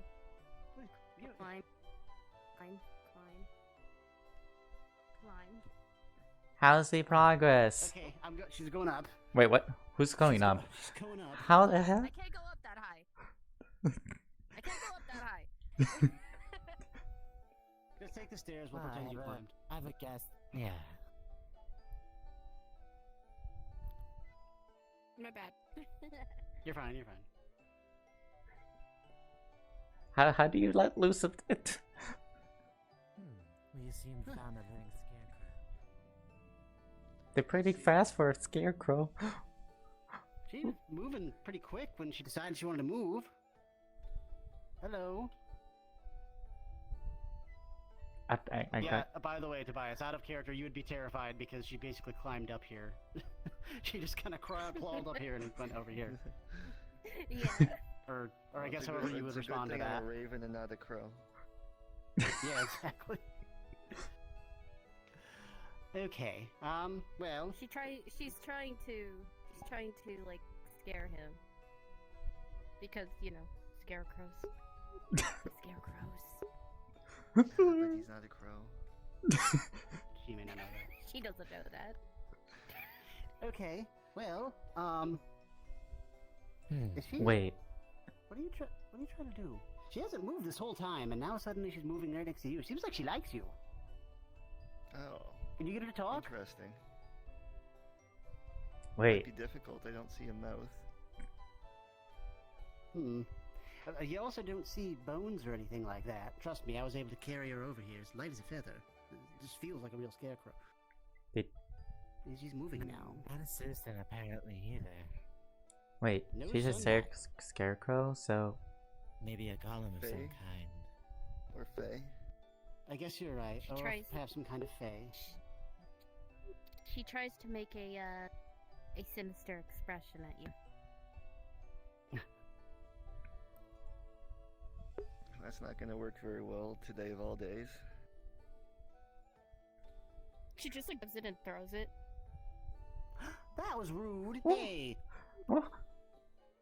How's the progress? Okay, she's going up. Wait, what? Who's going up? She's going up. How the hell? I can't go up that high. Just take the stairs. We'll Well, pretend you climbed. I have a guess. Yeah. My bad. You're fine. How do you let loose of it? We seem found a living scarecrow. They're pretty fast for a scarecrow. She was moving pretty quick when she decided she wanted to move. Hello. I Yeah, got. by the way, Tobias, out of character, you would be terrified because she basically climbed up here. She just kind of crawled up here and went over here. Yeah. Or I guess however you would respond to it's a good thing that. I'm a raven and not a crow. Yeah, exactly. Okay. Well. She's trying to like scare him. Because, scarecrows. Scarecrows. But he's not a crow. She may not know that. She doesn't know that. Okay. Well, is she? Wait. What are you trying to do? She hasn't moved this whole time, and now suddenly she's moving right next to you. Seems like she likes you. Oh. Can you get her to talk? Interesting. Wait. Might be difficult. I don't see a mouth. You also don't see bones or anything like that. Trust me, I was able to carry her over here as light as a feather. It just feels like a real scarecrow. She's moving now. Not a citizen, apparently, either. Wait, No she's a sunlight. scarecrow, so Maybe a golem of some Fae? kind. Or Fae. I guess you're right. She Or tries- perhaps some kind of fae. She tries to make a sinister expression at you. That's not going to work very well today of all days. She just like gives it and throws it. That was rude. Ooh. Hey, Oh,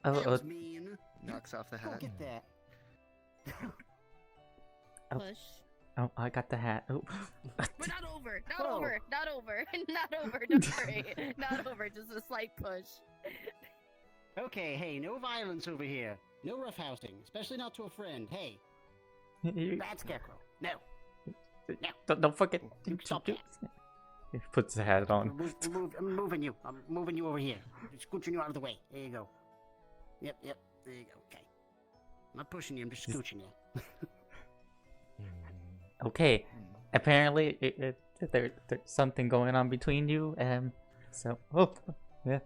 that was mean. Knocks off the Don't hat. get that. Oh. Push. oh, I got the hat. Oh. But not over. Not Whoa. over. Not over. Not over. Don't worry. Not over. Just a slight push. Okay, hey, no violence over here. No roughhousing, especially not to a friend. Hey, You- bad scarecrow. No. don't forget. Stop that. He puts the hat on. I'm moving you. I'm moving you over here. Scooching you out of the way. There you go. Yep. There you go. Okay. I'm not pushing you. I'm just scooching you. Okay. Apparently, there's something going on between you. So, yeah.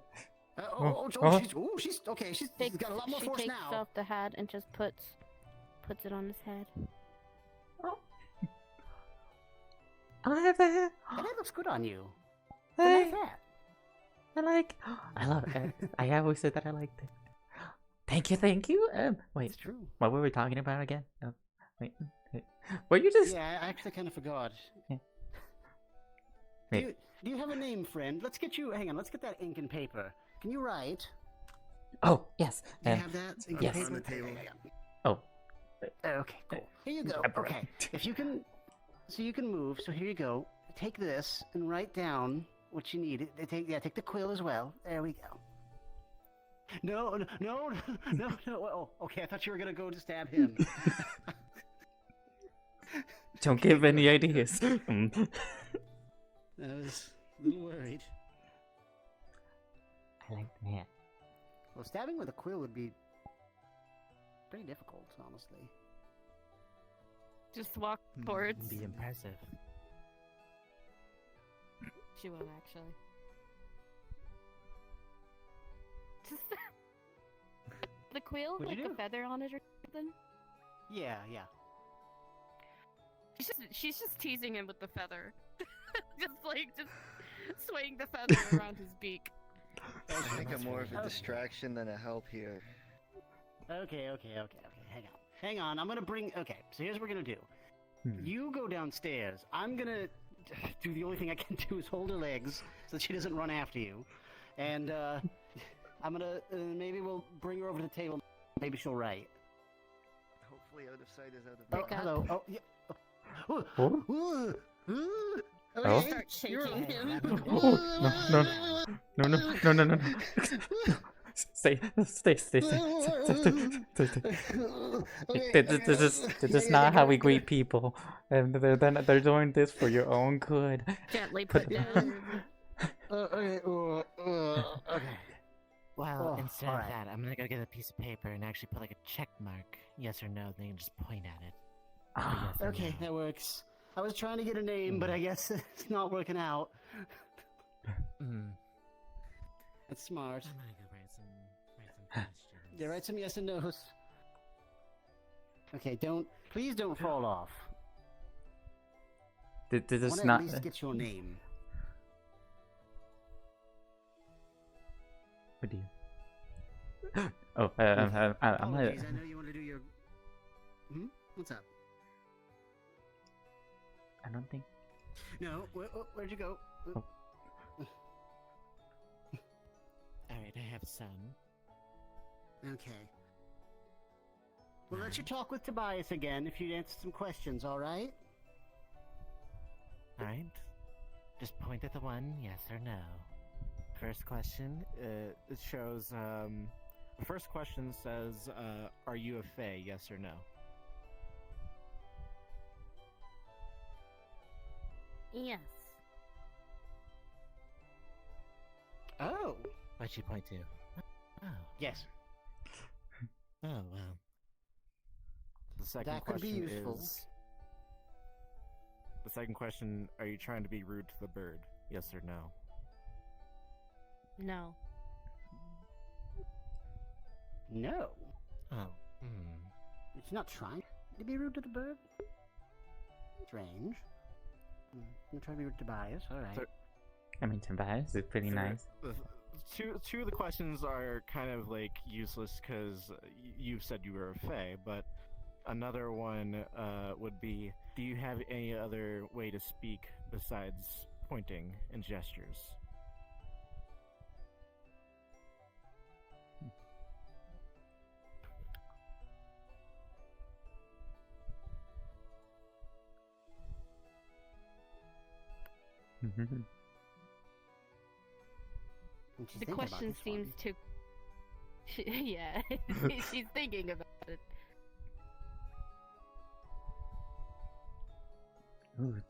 She's okay. She's got a lot more force She now. takes off the hat and just puts it on his head. I have that. That looks good on you. Hey. That. I love it. I always said that I liked it. Thank you. Wait. It's true. What were we talking about again? Oh, wait. Were you just? Yeah, I actually kind of forgot. Yeah. Do you have a name, friend? Let's get you. Hang on. Let's get that ink and paper. Can you write? Oh yes. Do you have that ink yes. and paper? On the table. Oh. Okay, cool. Here you go. Okay, if you can, so you can move. So here you go. Take this and write down what you need. Take the quill as well. There we go. No. Oh, okay, I thought you were gonna go to stab him. Don't give any ideas. I was a little worried. I like that. Well, stabbing with a quill would be pretty difficult, honestly. Just walk towards. Be impressive. She won't actually. Just the quill, What'd like you the do? feather on it or something. Yeah. She's just teasing him with the feather, just swaying the feather around his beak. I think I'm more of a distraction than a help here. Okay. Hang on. I'm gonna bring. Okay, so here's what we're gonna do. You go downstairs. I'm gonna do the only thing I can do is hold her legs so that she doesn't run after you, and I'm gonna maybe we'll bring her over to the table. Maybe she'll write. Hopefully, out of sight is out of mind. Hello. Oh, yeah. Oh. Start shaking him. No. Stay. This is not how we greet people, and they're doing this for your own good. Gently put down. Okay. Well, instead of alright. that, I'm gonna go get a piece of paper and actually put like a check mark, yes or no, then you can just point at it. Yes or Okay, no. that works. I was trying to get a name, but I guess it's not working out. That's smart. I'm gonna go write some questions. Yeah, write some yes and no's. Okay, please don't fall off. This I is wanna not. at least get your name. What do you? Oh, I'm gonna. Apologies, I know you want to do your. What's up? I don't think. No, where'd you go? Oh. Alright, I have some. Okay. We'll let you talk with Tobias again if you answer some questions, alright? Alright. Just point at the one, yes or no. First question, it shows, the first question says, are you a fae, yes or no? Yes. Oh! What'd she point to? Oh. Yes. Oh, well. The second That could be question useful. is... The second question, are you trying to be rude to the bird? Yes or no? No. No. Oh. It's not trying to be rude to the bird. Strange. I'm trying to be rude to Tobias, alright. I mean, Tobias is pretty nice. Two of the questions are kind of like useless because you said you were a fae, but another one would be, do you have any other way to speak besides pointing and gestures? The question seems to. Yeah, she's thinking about it. Ooh.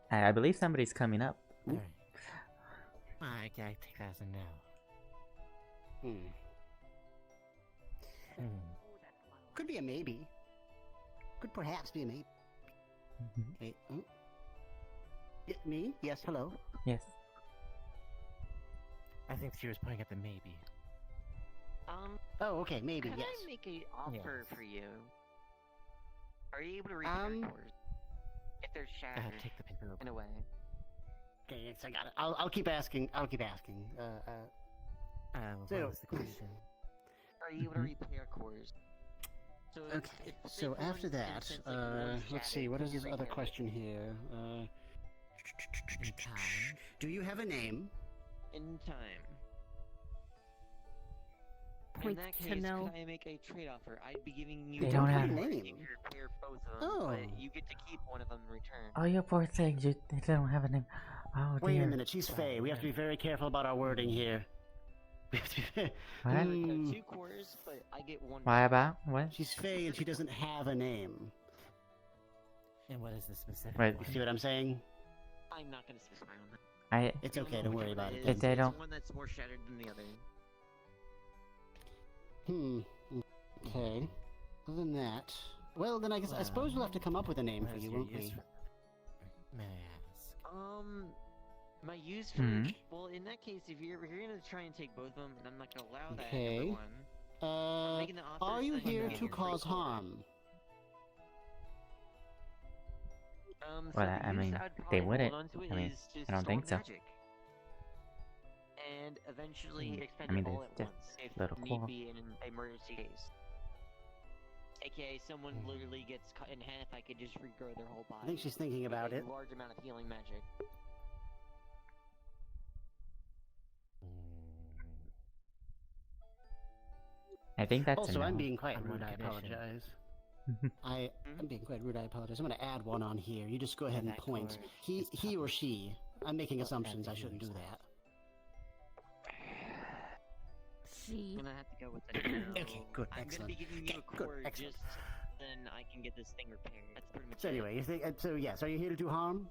I believe somebody's coming up. Hmm? Alright. I take that as a no. Could be a maybe. Could perhaps be a maybe. Wait, oh. Me? Yes, hello? Yes. I think she was pointing at the maybe. Oh, okay, maybe, Could yes. I make an offer for you? Are you able to repair Um, cores? If they're shattered Take the paper in a way. Okay, yes, I got it. I'll keep asking. I'll keep asking. What So- was the question? Are you able to repair cores? So if- Okay, if so for after that, instance, like, one's let's see, shattered, what is can you this other repair it? question here? In time. Do you have a name? In time. In Points that to case, no. could I make a trade offer? I'd be giving you They one don't cores have- if Name. you repair both of them, Oh. but you get to keep one of them in return. Oh, you poor things. They don't have a name. Oh, Wait dear. a minute, she's Faye. We have to be very careful about our wording here. We have to be very... What? So 2 cores, but I get 1. Why about? What? She's Faye and she doesn't have a name. And what is the specific Right. You one? see what I'm saying? I'm not gonna specify on that. It's okay, don't worry about it. If they It's don't- one that's more shattered than the other. Okay. Other than that... Well, then I guess I suppose we'll have to come up with a name What for is you, your won't use we? for- May I ask? My use for well, in that case, if you're gonna try and take both of them, and I'm not gonna allow that. Okay. Number one. I'm making the offer Are you so that here can to get your cause free core. harm? So Well, the I use mean, I'd they probably wouldn't. hold onto it I mean, is to I don't store think so. magic. And eventually expend I mean, it all it's at just once, if little need cool. be in an emergency case. AKA, someone literally gets cut in half, I could just regrow their whole body. I think she's thinking with about a it. large amount of healing magic. I think that's Also, a no. I'm being quite On rude, one I condition. apologize. I'm being quite rude, I apologize. I'm gonna add one on here. You just go ahead and That point. cord He or she. I'm making assumptions, I the shouldn't do user. that. She. I'm gonna have to go with the no. Okay, good, I'm excellent. gonna be giving you Okay, a good, cord excellent. just then I can get this thing repaired. That's pretty much So it. anyway, you think, so yes, are you here to do harm?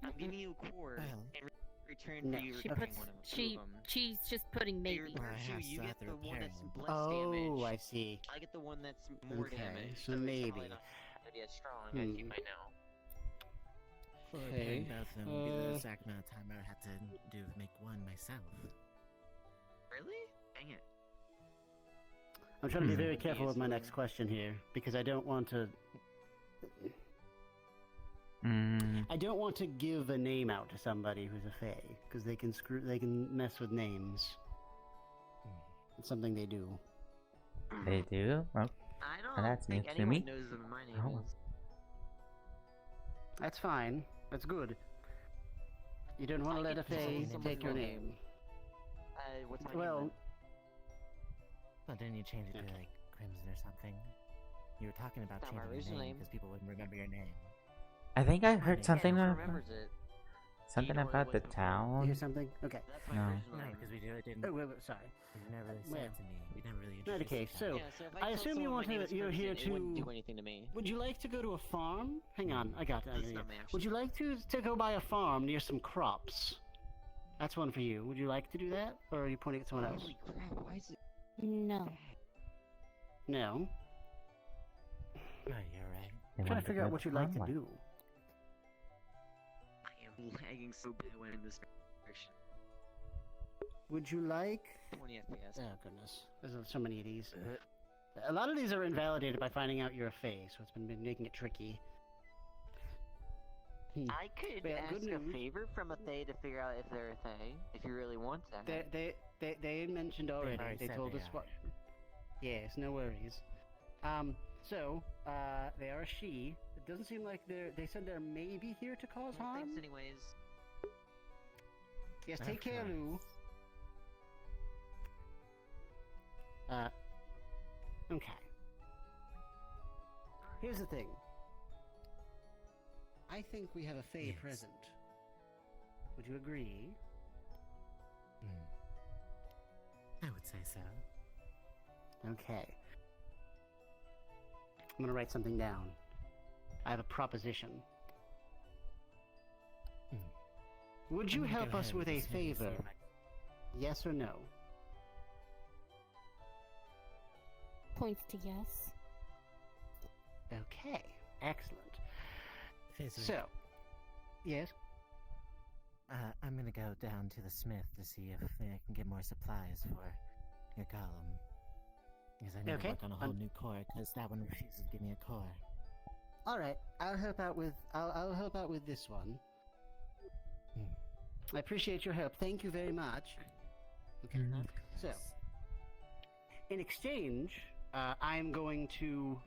I'm giving you a cord Well, in return no. for you She repairing puts. one of them. She's just putting So maybe. your Well, I two, have you to get have to the one that's repair less damage. Oh, I see. I get the one that's more Okay, damage. so it's maybe. probably not gonna be as strong as you might know. for Okay, repairing both of them would be the uh, exact amount of time I would have to do to make one myself. Really? Dang it. I'm trying to be very Hmm. careful with my Yes, next question here because I don't want to. I don't want to give a name out to somebody who's a fae because they can they can mess with names. It's something they do. They do? Oh, I don't that's think new to anyone me. knows what my name Oh. is. That's fine. That's good. You don't want to I let a could tell fae someone take your my name. What's my Well, name? Well, didn't you change it to like Crimson or something? You were talking about Not my changing your original name name. because people wouldn't remember your name. I think I heard Yeah, something Who about remembers it? something You know what about it the was before. you town. hear something? Okay. That's my No. original No, name. because we didn't. Oh, wait, sorry. You never really said Well, it to me. We never really Not introduced okay. each So, other. Yeah, so if I tell assume you someone want my name to. is You're here Crimson, it wouldn't to. do anything to me. Would you like to go to a farm? Hang on, I got it. That's not me, actually. Would you like to go by a farm near some crops? That's one for you. Would you like to do that, or are you pointing at someone else? Holy crap, why is it... No. No. Oh, you're right. They I'm trying wanted to figure out go what to you'd like to farm. do. I am lagging so bad when in this direction. Would you like? 20 FPS. Oh goodness, there's so many of these. A lot of these are invalidated by finding out you're a fae, so it's been making it tricky. I could Well, ask good a news. favor from a Fae to figure out if they're a Fae, if you really want that. They mentioned already. already They said told they us are. what. Yes, no worries. So they are a she. It doesn't seem like they said they're maybe here to cause Well, harm. thanks anyways. Yes, Of take care, Lou. course. Okay. Here's the thing. I think we have a fae Yes. present. Would you agree? I would say so. Okay. I'm gonna write something down. I have a proposition. Would you I'm gonna help go us ahead with a this one and see favor? if I- Yes or no? Points to yes. Okay, excellent. Fizwick, So, yes? I'm gonna go down to the smith to see if I can get more supplies for your golem. Because I need Okay, to work on a whole new core, because that one refuses to give me a core. All right, I'll help out with this one. I appreciate your help. Thank you very much. Okay. So, in exchange, I'm going to,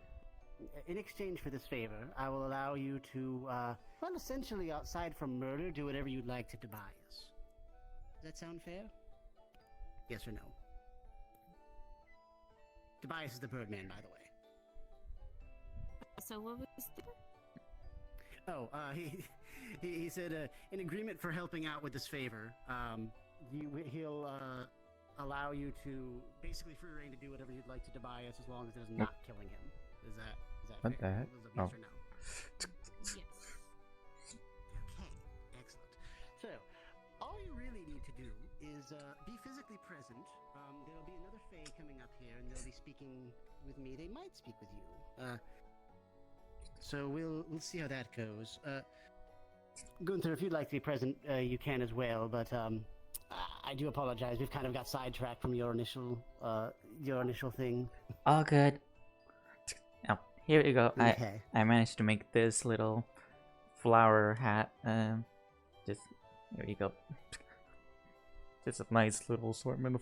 in exchange for this favor, I will allow you to, well, essentially, aside from murder, do whatever you'd like to Tobias. Does that sound fair? Yes or no? Tobias is the Birdman, by the way. So what was the... Oh, he said, in agreement for helping out with this favor, he'll allow you to basically free reign to do whatever you'd like to Tobias as long as it is not killing him. Is that What fair? the heck? Yes Oh. or no? Yes. Okay, excellent. So, all you really need to do is be physically present. There'll be another Fae coming up here, and they'll be speaking with me. They might speak with you. So we'll see how that goes. Gunther, if you'd like to be present, you can as well. But I do apologize. We've kind of got sidetracked from your initial thing. All good. Oh, here you go. Okay. I managed to make this little flower hat. Just here you go. Just a nice little assortment of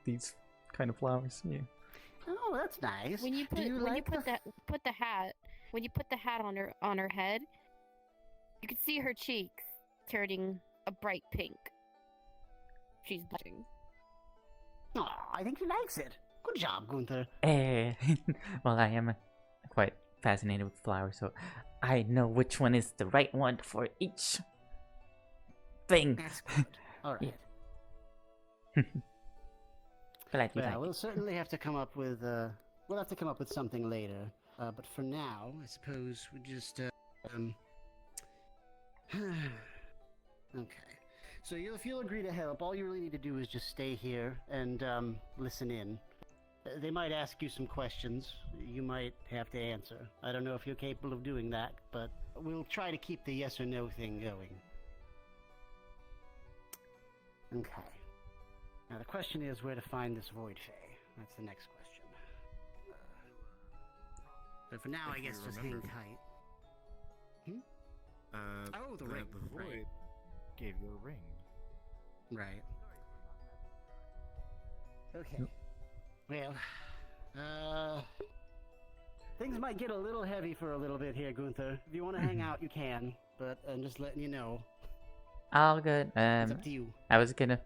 these kind of flowers. Yeah. Oh, that's nice. When you put the hat on her head, you can see her cheeks turning a bright pink. She's blushing. Oh, I think she likes it. Good job, Gunther. Well, I am quite fascinated with flowers, so I know which one is the right one for each thing. That's good. All right. Glad you Well, like we'll it. certainly have to come up with something later. But for now, I suppose we just okay. So if you'll agree to help, all you really need to do is just stay here and listen in. They might ask you some questions. You might have to answer. I don't know if you're capable of doing that, but we'll try to keep the yes or no thing going. Okay. Now the question is where to find this Void Fae. That's the next question. But for now, If I guess you just hang remember. tight. Oh, the ring. The void Right. gave you a ring. Right. Okay. Well, things might get a little heavy for a little bit here, Gunther. If you want to hang out, you can. But I'm just letting you know. All good. It's up to you. I was gonna.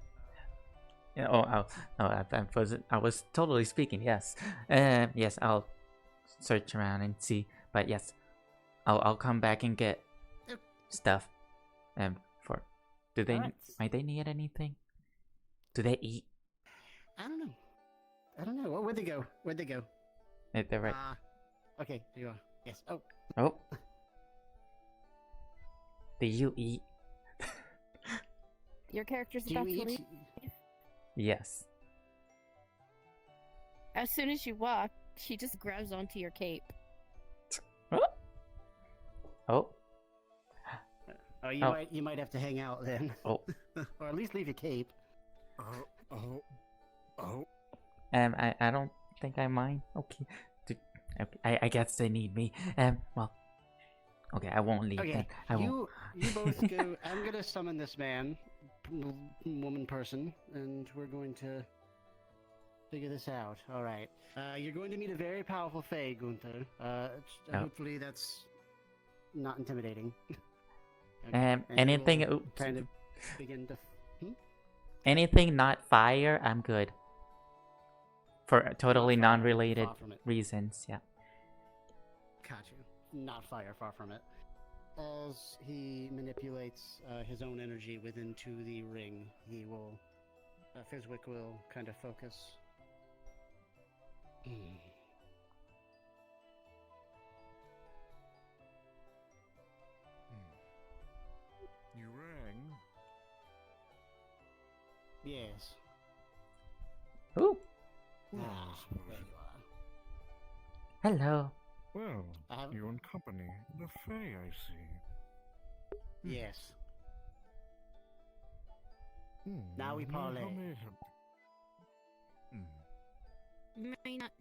Yeah, I was totally speaking. Yes. Yes. I'll search around and see. But yes, I'll come back and get stuff. Do they Alright. might they need anything? Do they eat? I don't know. Oh, where'd they go? They're right. Okay, here you are. Yes. Oh. Oh. Do you eat? Your character's Do about you to eat? leave. Yes. As soon as you walk, she just grabs onto your cape. Oh. Oh, you might have to hang out then. Oh. Or at least leave your cape. Oh. I don't think I mind. Okay. Okay. I guess they need me. Well. Okay, I won't leave Okay, then. I won't. you both go. I'm gonna summon this man, woman, person, and we're going to figure this out. All right. You're going to meet a very powerful Fae, Gunther. Hopefully that's not intimidating. And Anything. we'll kind of begin to. Anything not fire, I'm good. For totally Not fire, non-related far from it. reasons, yeah. Got you. Not fire, far from it. As he manipulates his own energy into the ring, he will. Fizwick will kind of focus. You rang. Yes. Ooh. Ah, there you are. Hello. Well, I have- you're in company. The Fae, I see. Yes. Now we parlay. How may I help?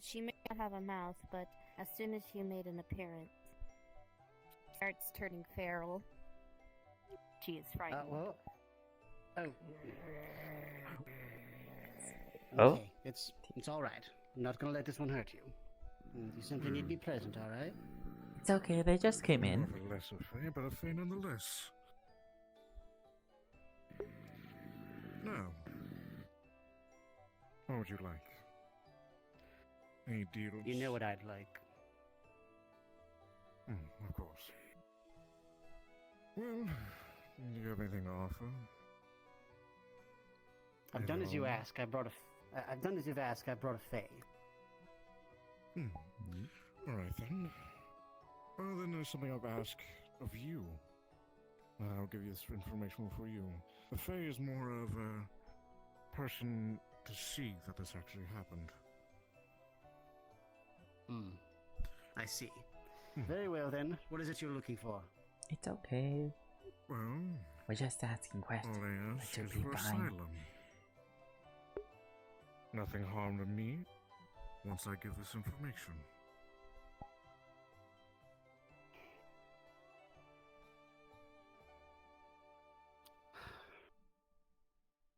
She may not have a mouth, but as soon as she made an appearance, starts turning feral. She is frightened. Well. Oh. Oh. Okay, it's all right. I'm not gonna let this one hurt you. You simply need to be present, all right? It's okay, they just came in. More of a lesser Fae, but a Fae nonetheless. Now, what would you like? Any deals? You know what I'd like. Of course. Well, do you have anything to offer? I've done as you Anyone? ask. I've done as you've asked. I brought a Fae. All right then. Well, then there's something I've asked of you. I'll give you this information for you. The Fae is more of a person to see that this actually happened. I see. Very well then. What is it you're looking for? It's okay. Well, We're just asking questions. all I But ask you'll is be for fine. asylum. Nothing harm to me once I give this information.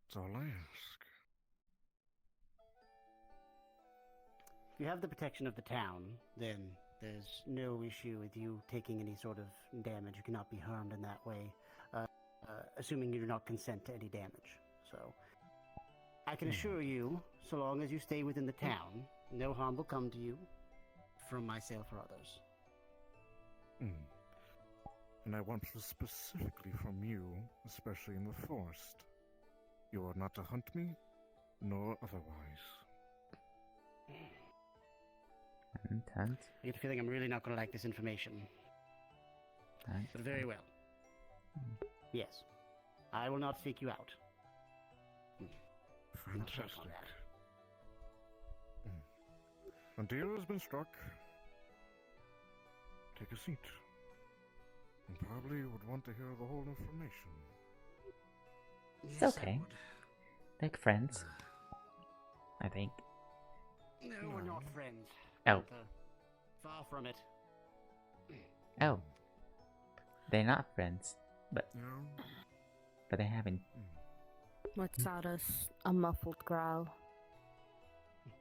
That's all I ask. If you have the protection of the town, then there's no issue with you taking any sort of damage. You cannot be harmed in that way, assuming you do not consent to any damage. So, I can assure you, so long as you stay within the town, no harm will come to you from myself or others. And I want this specifically from you, especially in the forest. You are not to hunt me, nor otherwise. Intent. I get the feeling I'm really not going to like this information. But very well. Yes. I will not seek you out. Not sure on Fantastic. that. A deal has been struck. Take a seat. You probably would want to hear the whole information. It's okay. Like friends. I think. No, we're not friends. Oh. Far from it. Oh. They're not friends. But they haven't. Lets out a muffled growl.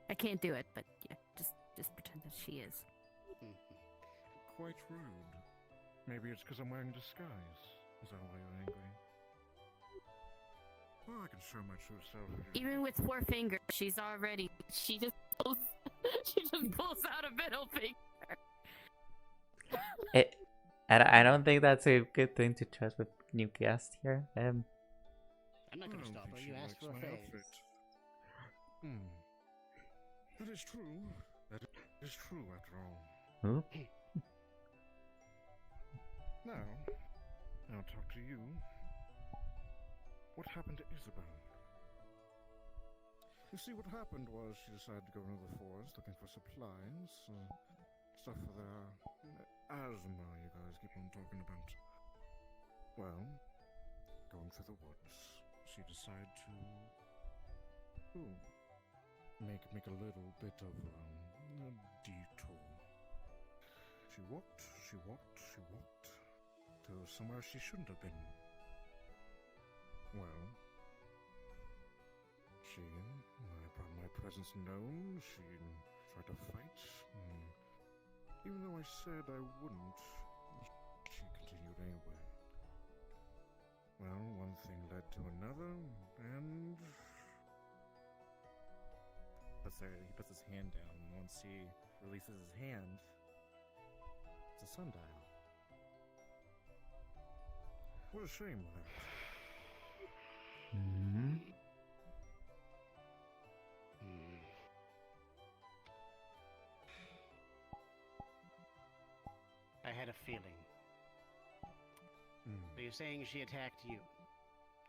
I can't do it, but yeah, just pretend that she is. Quite rude. Maybe it's because I'm wearing disguise. Is that why you're angry? Well, I can show my true self. if you- Even with 4 fingers, she just pulls, out a middle finger. I don't think that's a good thing to trust with new guests here. I'm not I going to don't stop think her. she You asked likes for a my Fae. outfit. That is true. That is true, after all. Who? Now, I'll talk to you. What happened to Isabel? You see, what happened was she decided to go into the forest looking for supplies, stuff for the asthma you guys keep on talking about. Well, going through the woods, she decided to make a little bit of a detour. She walked to somewhere she shouldn't have been. Well, she, my presence known, she tried to fight. Even though I said I wouldn't, she continued anyway. Well, one thing led to another, and He puts his hand down, and once he releases his hand, it's a sundial. what a shame that. I had a feeling. So you're saying she attacked you?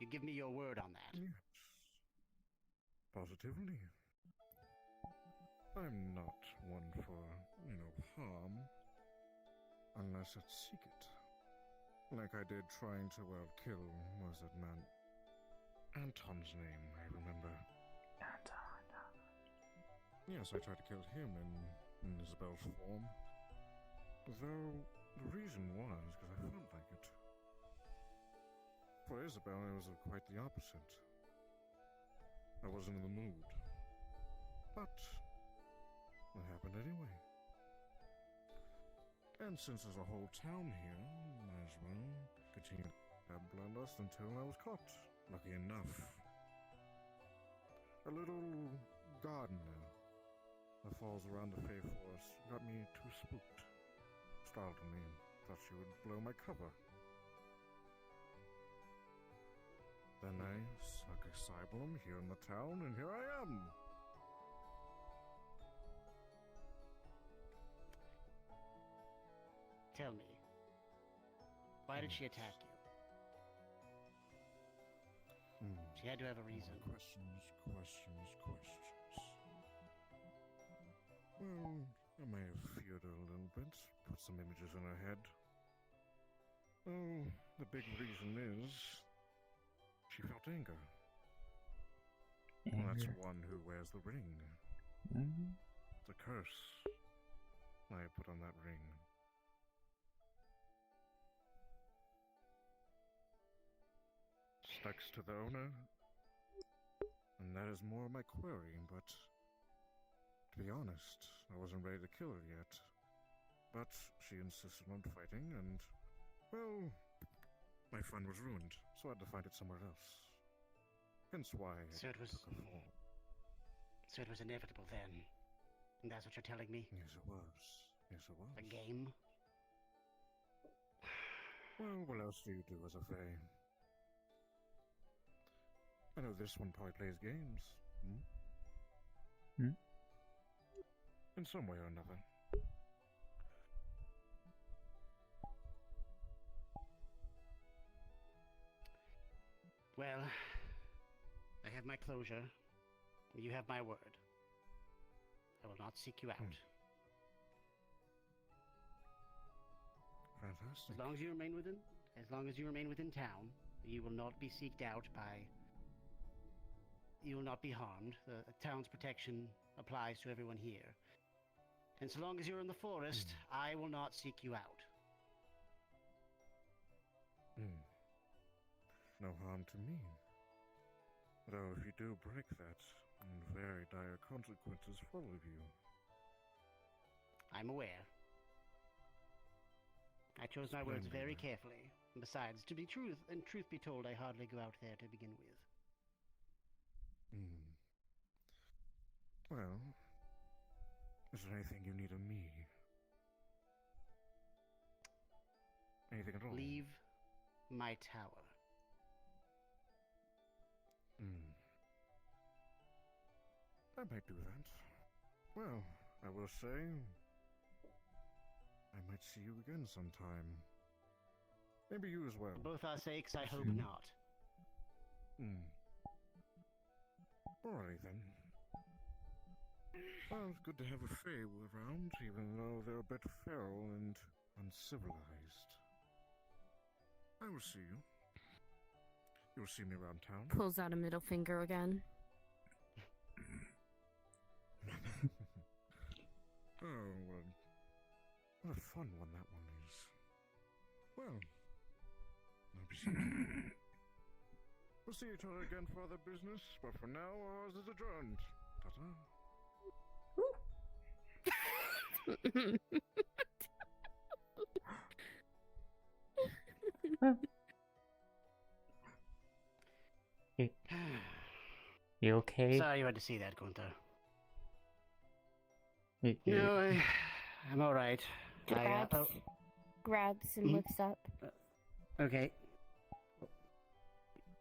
You give me your word on that? Yes. Positively. I'm not one for, harm. Unless I'd seek it. Like I did trying to, kill, was that man? Anton's name, I remember. Anton. Yes, I tried to kill him in Isabel's form. Though, the reason was because I felt like it. For Isabel, I was quite the opposite. I wasn't in the mood. But, it happened anyway. And since there's a whole town here, might as well continue to blend us until I was caught. Lucky enough. A little gardener that falls around the Fey Forest got me too spooked. Startled me. Thought she would blow my cover. Then I suck a cybelum here in the town, and here I am. Tell me, why did she attack you? She had to have a reason. Questions. Well, I may have feared her a little bit, put some images in her head. Oh, the big reason is she felt anger. Well, that's one who wears the ring. The curse I put on that ring. Sticks to the owner, and that is more my query, but to be honest, I wasn't ready to kill her yet. But she insisted on fighting, and, well, my fun was ruined, so I had to find it somewhere else. Hence why So it was inevitable then. And that's what you're telling me? Yes, it was. A game? Well, what else do you do as a Fae? I know this one probably plays games. In some way or another. Well, I have my closure. You have my word. I will not seek you out. Fantastic. As long as you remain within town, you will not be seeked out by. You will not be harmed. The town's protection applies to everyone here. And so long as you're in the forest, I will not seek you out. No harm to me. Though if you do break that, very dire consequences follow you. I'm aware. I chose my words very carefully. Besides, truth be told, I hardly go out there to begin with. Well, is there anything you need of me? Anything at all? Leave my tower. I might do that. Well, I will say, I might see you again sometime. Maybe you as well. For both our sakes, I hope not. Alrighty then. Well, it's good to have a Fae around, even though they're a bit feral and uncivilized. I will see you. You'll see me around town. Pulls out a middle finger again. Oh, what a fun one that one is. Well, I'll be seeing you. We'll see each other again for other business, but for now, ours is adjourned. Ta-ta. You okay? Sorry you had to see that, Gunther. You- No, I'm alright. Grabs and lifts up. Okay.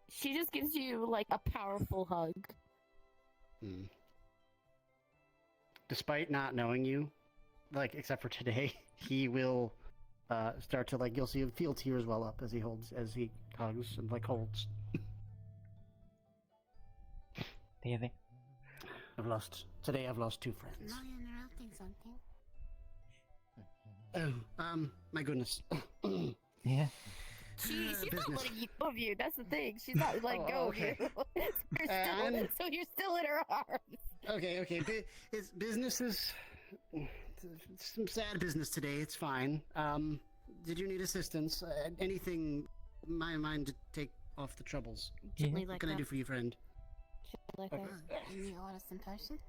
She just gives you, like, a powerful hug. Despite not knowing you, like, except for today, he will start to, like, you'll see him feel tears well up as he hugs and, like, holds. Today I've lost 2 friends. Not interrupting something. Oh, my goodness. Yeah. She's not business. letting you go of you. That's the thing. She's not letting go okay. of you. So you're still in her arms. Okay. It's business is some sad business today. It's fine. Did you need assistance? Anything my mind to take off the troubles? Gently What can I do for you, friend? You need a lot of some potions?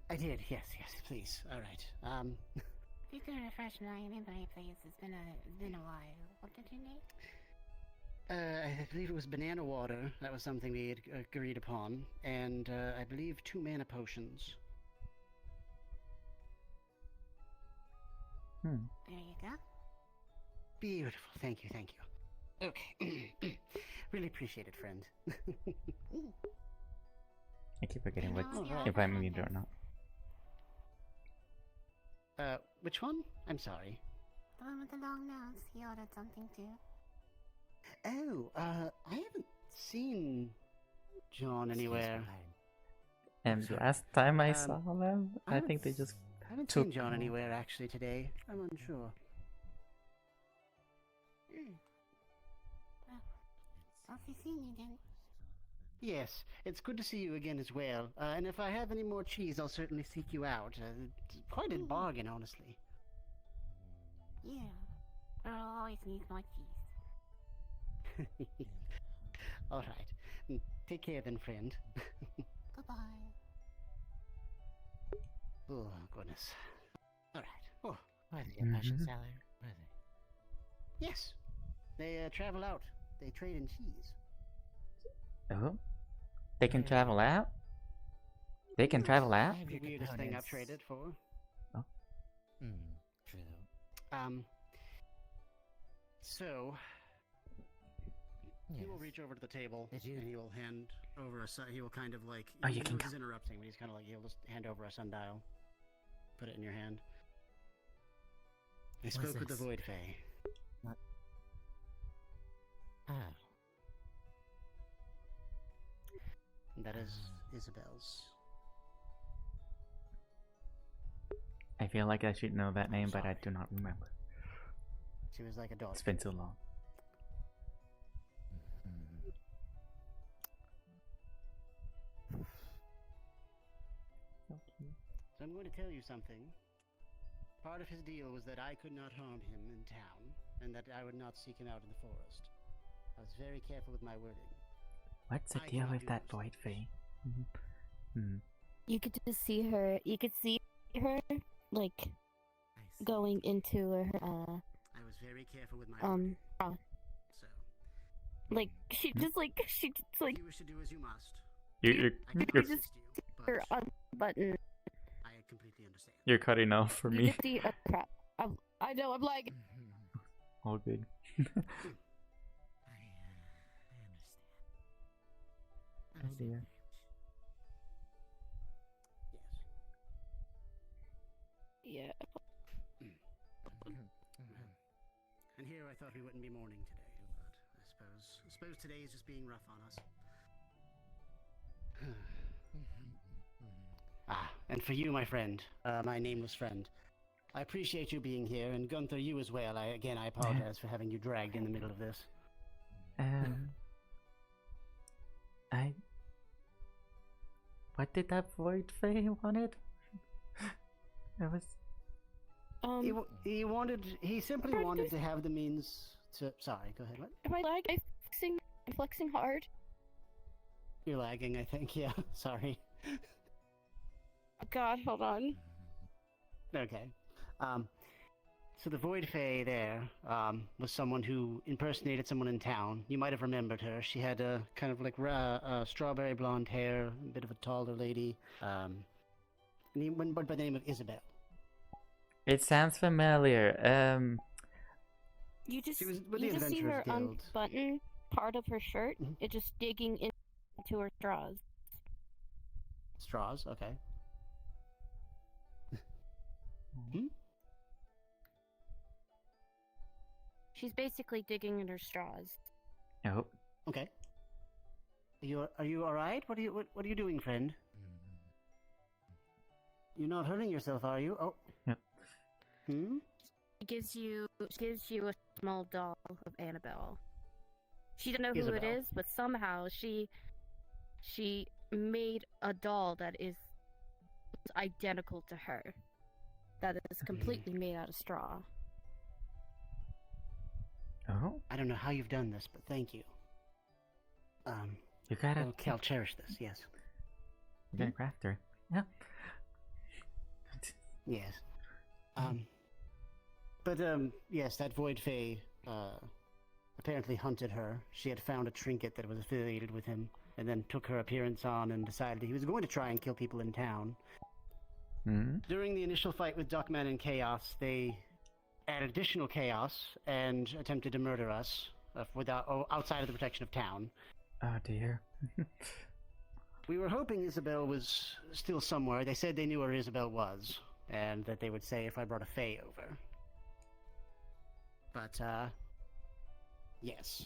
I did. Yes. Please. All right. If you could refresh my memory, please. It's been a while. What did you need? I believe it was banana water. That was something we had agreed upon, and I believe 2 mana potions. There you go. Beautiful. Thank you. Okay. Really appreciate it, friend. I keep forgetting what Alright. if I'm muted or not. Which one? I'm sorry. The one with the long nose. He ordered something too. Oh, I haven't seen John anywhere. And last time I saw them, I think they just I haven't took. seen John anywhere actually today. I'm unsure. I'll be seeing you again. Yes, it's good to see you again as well. And if I have any more cheese, I'll certainly seek you out. It's quite a bargain, honestly. Yeah. But I'll always need more cheese. All right. Take care then, friend. Goodbye. Oh, goodness. All right. Oh. Why the potion seller? Where are they? Yes. They travel out. They trade in cheese. Oh, they can travel out. They can travel out. The weirdest thing I've traded for. Oh. True. So he will reach over to the table and he will hand over he will kind of like. Oh, you can He's interrupting, but he's kind of like he'll just hand over a sundial, put it in your hand. I spoke with the Void Fae. What? Oh. That is Isabel's. I feel like I should know that name, but I do not remember. She was like a dog. It's been so long. So I'm going to tell you something. Part of his deal was that I could not harm him in town, and that I would not seek him out in the forest. I was very careful with my wording. What's the deal with that Void Fae? You could just see her. You could see her like going into her. I was very careful with my wording. So. Like she just like You wish to do as you must. You're just her unbutton. I completely understand. You're cutting off for You me. just see crap. I know. I'm like. All good. Oh dear. Yeah. And here I thought we wouldn't be mourning today, but I suppose today is just being rough on us. And for you, my friend, my nameless friend, I appreciate you being here, and Gunther, you as well. I apologize for having you dragged in the middle of this. What did that Void Fae wanted? It was. He simply wanted to have the means to. Sorry, go ahead. What? Am I lagging? I'm flexing hard. You're lagging, I think. Yeah. Sorry. Oh God, hold on. Okay. So the Void Fae there was someone who impersonated someone in town. You might have remembered her. She had a kind of like strawberry blonde hair, a bit of a taller lady. And he went by the name of Isabel. It sounds familiar. You just She was with you the just see her Adventurers Guild. unbutton part of her shirt. It just digging into her straws. Straws, okay. She's basically digging in her straws. Oh. Okay. Are you all right? What are you doing, friend? You're not hurting yourself, are you? Oh. Yep. Hmm. She gives you a small doll of Annabelle. She doesn't know who Isabel. it is, but somehow she made a doll that is identical to her. That is completely made out of straw. Oh? I don't know how you've done this, but thank you. You gotta. Okay, I'll cherish this. Yes. You gotta craft her. Yeah. Yes. But yes, that Void Fae apparently hunted her. She had found a trinket that was affiliated with him, and then took her appearance on and decided he was going to try and kill people in town. During the initial fight with Duckman and Chaos, they added additional chaos and attempted to murder us outside of the protection of town. Oh dear. We were hoping Isabel was still somewhere. They said they knew where Isabel was, and that they would say if I brought a Fae over. But, yes.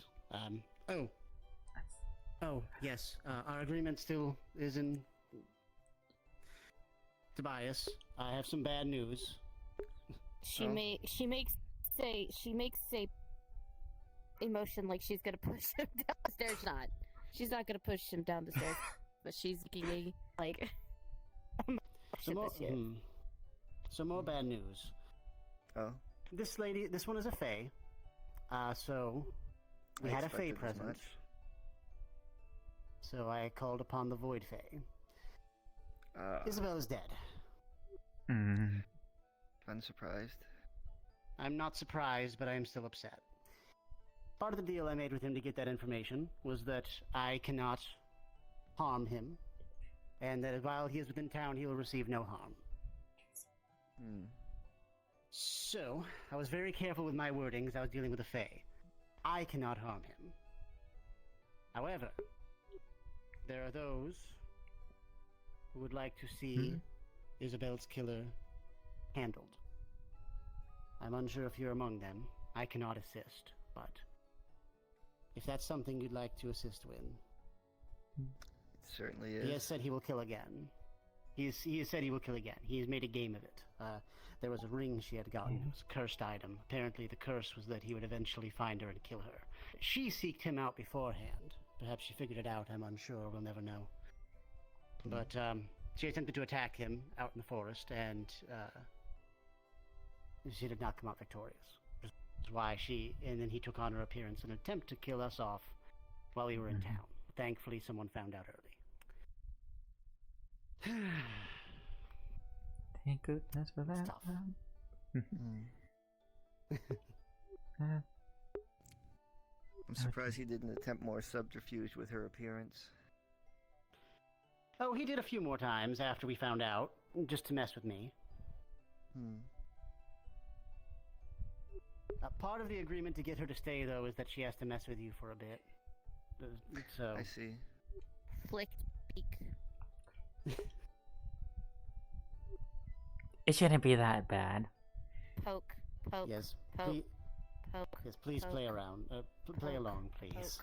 Yes. Our agreement still is in... Tobias, I have some bad news. She makes a emotion like she's gonna push him down the stairs. She's not gonna push him down the stairs, but she's giving like. Some more bad news. Oh. This one is a Fae. So we had a Fae expected as present. much. So I called upon the Void Fae. Isabel is dead. Unsurprised. I'm not surprised, but I am still upset. Part of the deal I made with him to get that information was that I cannot harm him, and that while he is within town, he will receive no harm. So, I was very careful with my wording as I was dealing with the Fae. I cannot harm him. However, there are those who would like to see Isabel's killer handled. I'm unsure if you're among them. I cannot assist, but if that's something you'd like to assist with... It certainly is. He has said he will kill again. He has said he will kill again. He has made a game of it. There was a ring she had gotten. It was a cursed item. Apparently the curse was that he would eventually find her and kill her. She seeked him out beforehand. Perhaps she figured it out, I'm unsure. We'll never know. But she attempted to attack him out in the forest, and she did not come out victorious. That's why and then he took on her appearance in an attempt to kill us off while we were in town. Thankfully, someone found out early. Thank goodness for that. I'm surprised he didn't attempt more subterfuge with her appearance. Oh, he did a few more times after we found out, just to mess with me. Part of the agreement to get her to stay, though, is that she has to mess with you for a bit. So... I see. Flicked beak. It shouldn't be that bad. Poke. Yes. Poke. Yes, please play around. Play along, please.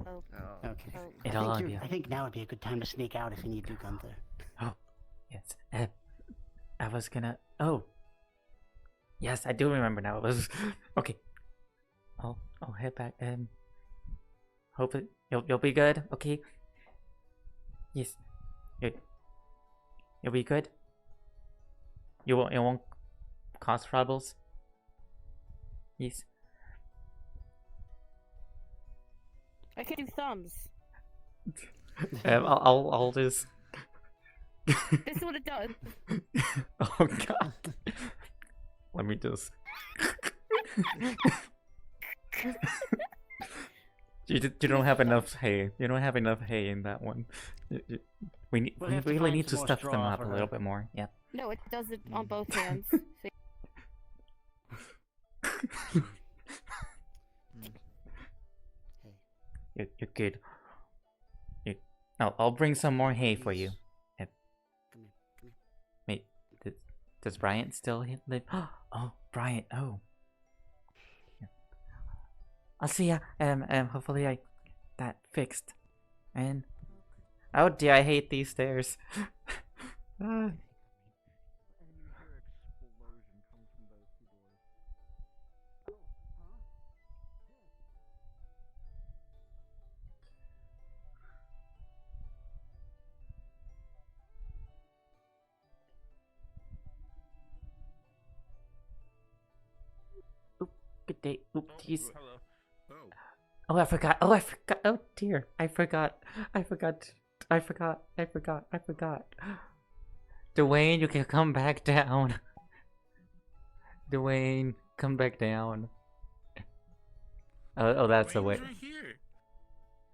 Poke. Oh, okay. I think now would be a good time to sneak out if you need to, Gunther. Oh, yes. I was gonna... Oh. Yes, I do remember now. It was... Okay. I'll head back. Hope you'll be good, okay? Yes. You'll be good? You won't cause troubles? Yes. I can do thumbs. I'll just... This would have done. Oh god. Let me just... You don't have enough hay. You don't have enough hay in that one. We really need to stuff them up a little bit more. Yeah. No, it does it on both hands. You're good. I'll bring some more hay for you. Wait, does Bryant still live? Oh, Bryant. Oh. I'll see ya. Hopefully that fixed. And oh dear, I hate these stairs. Ah. Good day. Oop, jeez. Oh, I forgot. Oh, I forgot. Oh dear, I forgot. I forgot. I forgot. I forgot. I forgot. Dwayne, you can come back down. Dwayne, come back down. Oh, that's the way. Right here.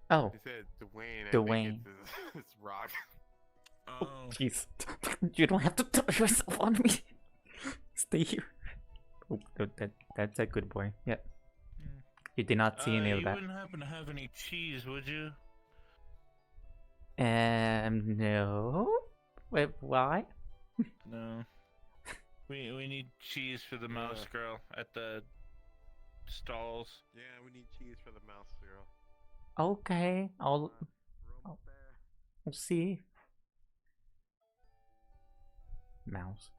Oh. He said Dwayne. Dwayne. I think it's rock. Oh, jeez. You don't have to touch yourself on me. Stay here. Oh, that's a good boy. Yeah. You did not see any of that. You wouldn't happen to have any cheese, would you? No. Wait, why? No. We need cheese for the mouse girl at the stalls. Yeah, we need cheese for the mouse girl. Okay, I'll see. Mouse.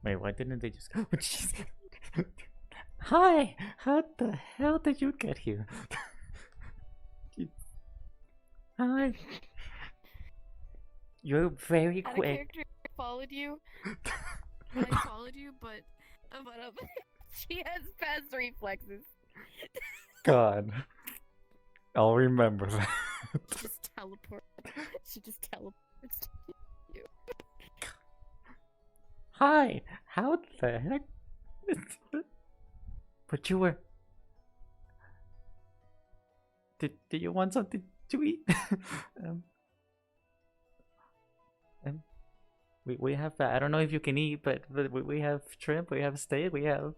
Wait, why didn't they just... Oh, jeez. Hi! How the hell did you get here? Hi! You're very Had a quick. character followed you. I followed you, but she has fast reflexes. God. I'll remember that. Just teleport. She just teleports to you. Hi! How the heck? But you were... Did you want something to eat? We have... I don't know if you can eat, but we have shrimp, we have steak, we have...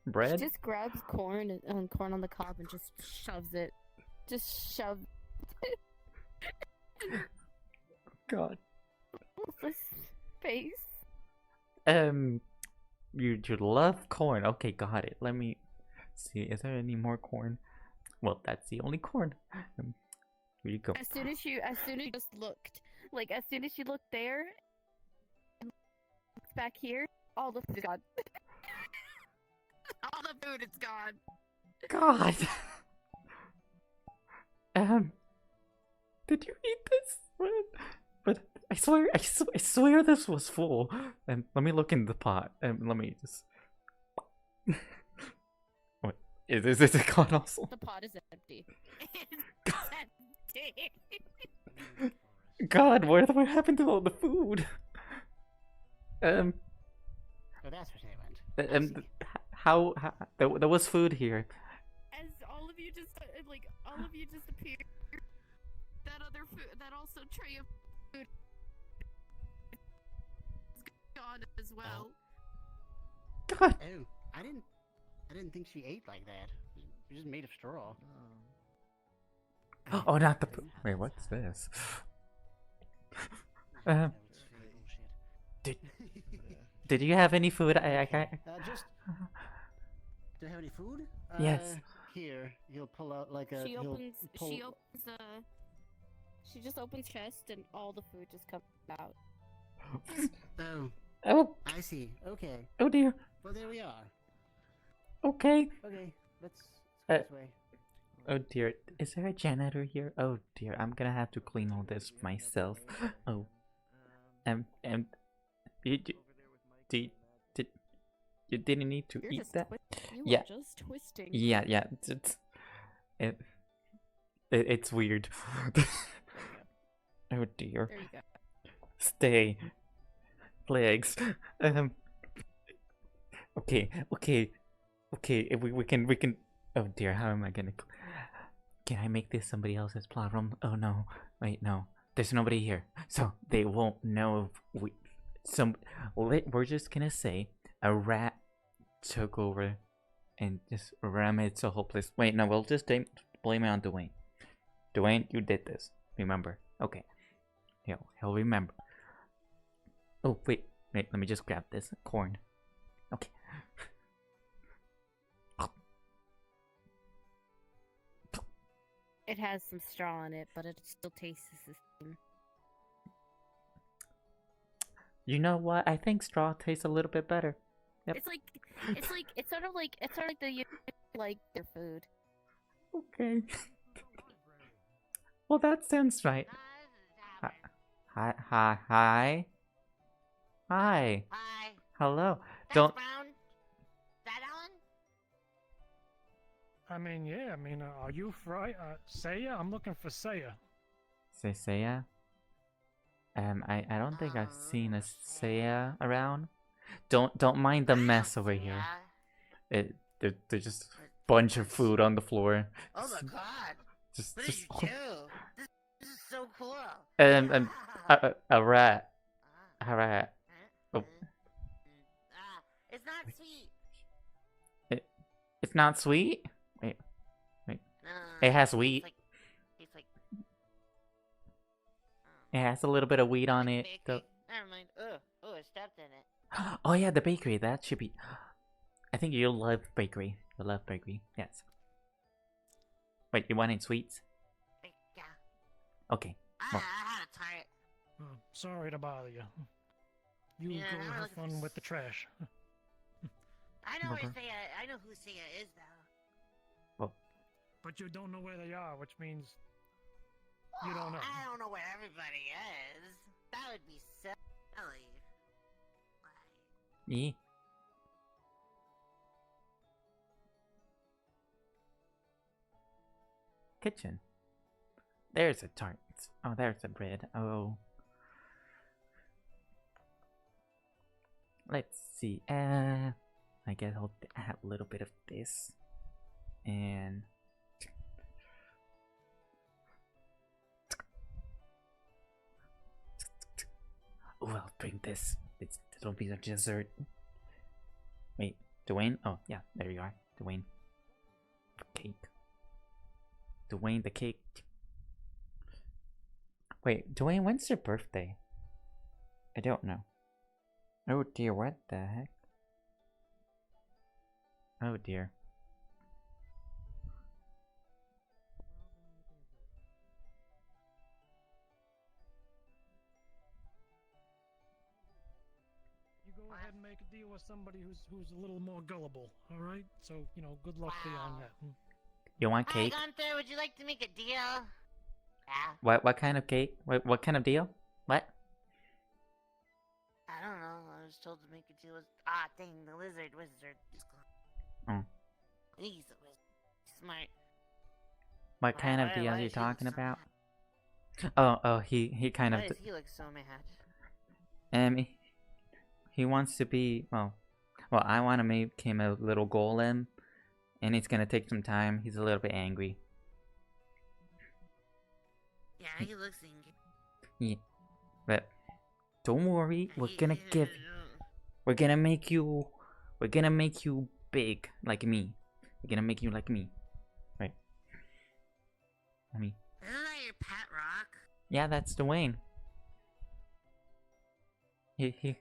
bread? She just grabs corn corn on the cob and just shoves it. Just shove it. God. This face. You love corn. Okay, got it. Let me see. Is there any more corn? Well, that's the only corn. Here you go. As soon as you just looked, like as soon as you looked there, and back here, all the food is gone. All the food is gone. God. Did you eat this? But I swear this was full. Let me look in the pot. Let me just. What is it gone also? The pot is empty. It's empty. God, what happened to all the food? Oh, that's where they went. How there was food here. As all of you just appeared, that other food, that also tray of food, is gone as well. God. Oh, I didn't think she ate like that. She just made of straw. Oh, not the. Wait, what's this? Did you have any food? I can't. Just. Do I have any food? Yes. Here, he'll pull out like a. She just opens chest and all the food just comes out. Oh. I see. Okay. Oh dear. Well, there we are. Okay. Okay, let's go this way. Oh dear, is there a janitor here? Oh dear, I'm gonna have to clean all this myself. Oh, you didn't need to You're eat just that? You Yeah. are just twisting. Yeah. It's weird. Oh dear. There you go. Stay. Legs. Okay. We can. Oh dear, how am I gonna? Can I make this somebody else's plot room? Oh no. Wait, no. There's nobody here. So they won't know if we're just gonna say a rat took over and just ramaged the whole place. Wait, no, we'll just blame it on Dwayne. Dwayne, you did this. Remember. Okay. He'll remember. Oh, wait, let me just grab this corn. Okay. It has some straw in it, but it still tastes the same. You know what? I think straw tastes a little bit better. Yep. It's sort of like the like their food. Okay. Well, that sounds right. Hi. Hi. Hello. That's Don't. Brown. Is that Alan? I mean, yeah. I mean, are you Fry? Saya? I'm looking for Saya. Saya? I don't think I've seen a Saya around. Don't mind the mess over here. There's just a bunch of food on the floor. Oh my god! Just What did you do? This is so cool. A rat. A rat. Oh. It's not sweet. It's not sweet? Wait. No, It has wheat. It's like It has a little bit of wheat on it. Never mind. Oh, I stepped in it. Oh yeah, the bakery. That should be. I think you'll love bakery. You'll love bakery. Yes. Wait, you wanted sweets? Yeah. Okay. Well, I had to tie it. Oh, sorry to bother you. You Yeah, go I'm have looking fun with the trash. I know where Okay. Saya. I know who Saya is though. well, But you don't know where they are, which means you don't know. I don't know where everybody is. That would be silly. yeah. Kitchen. There's a tart. Oh, there's a bread. Oh. Let's see. I guess I'll add a little bit of this. And oh, I'll bring this. It'll be a dessert. Wait, Dwayne? Oh, yeah, there you are. Dwayne. Cake. Dwayne the cake. Wait, Dwayne, when's your birthday? I don't know. Oh dear, what the heck? Oh dear. You go ahead and make a deal with somebody who's a little more gullible, all right? So, you know, good luck to you on that. You want Hi, cake? Gunther. Would you like to make a deal? Yeah. What kind of cake? What kind of deal? What? I don't know. I was told to make a deal with. Dang, the lizard wizard. Oh. He's a wizard. Smart. What kind of why deal are you does he look talking so about? mad? Oh, he kind Why of. does he look so mad? He wants to be well. I want to make him a little golem, and it's gonna take some time. He's a little bit angry. Yeah, he looks angry. Yeah, but don't worry. We're gonna make you big like me. We're gonna make you like me, right? Isn't that your pet rock? Yeah, that's Dwayne. He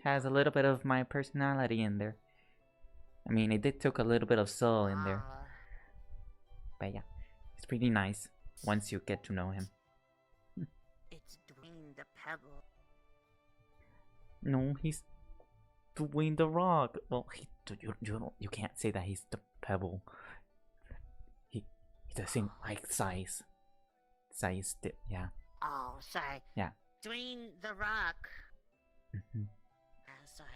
has a little bit of my personality in there. I mean, it did took a little bit of soul in there, but yeah, it's pretty nice once you get to know him. It's Dwayne the Pebble. No, he's Dwayne the Rock. Well, you can't say that he's the Pebble. He doesn't like size. Yeah. Oh, sorry. Yeah. Dwayne the Rock. Mm-hmm. Sorry.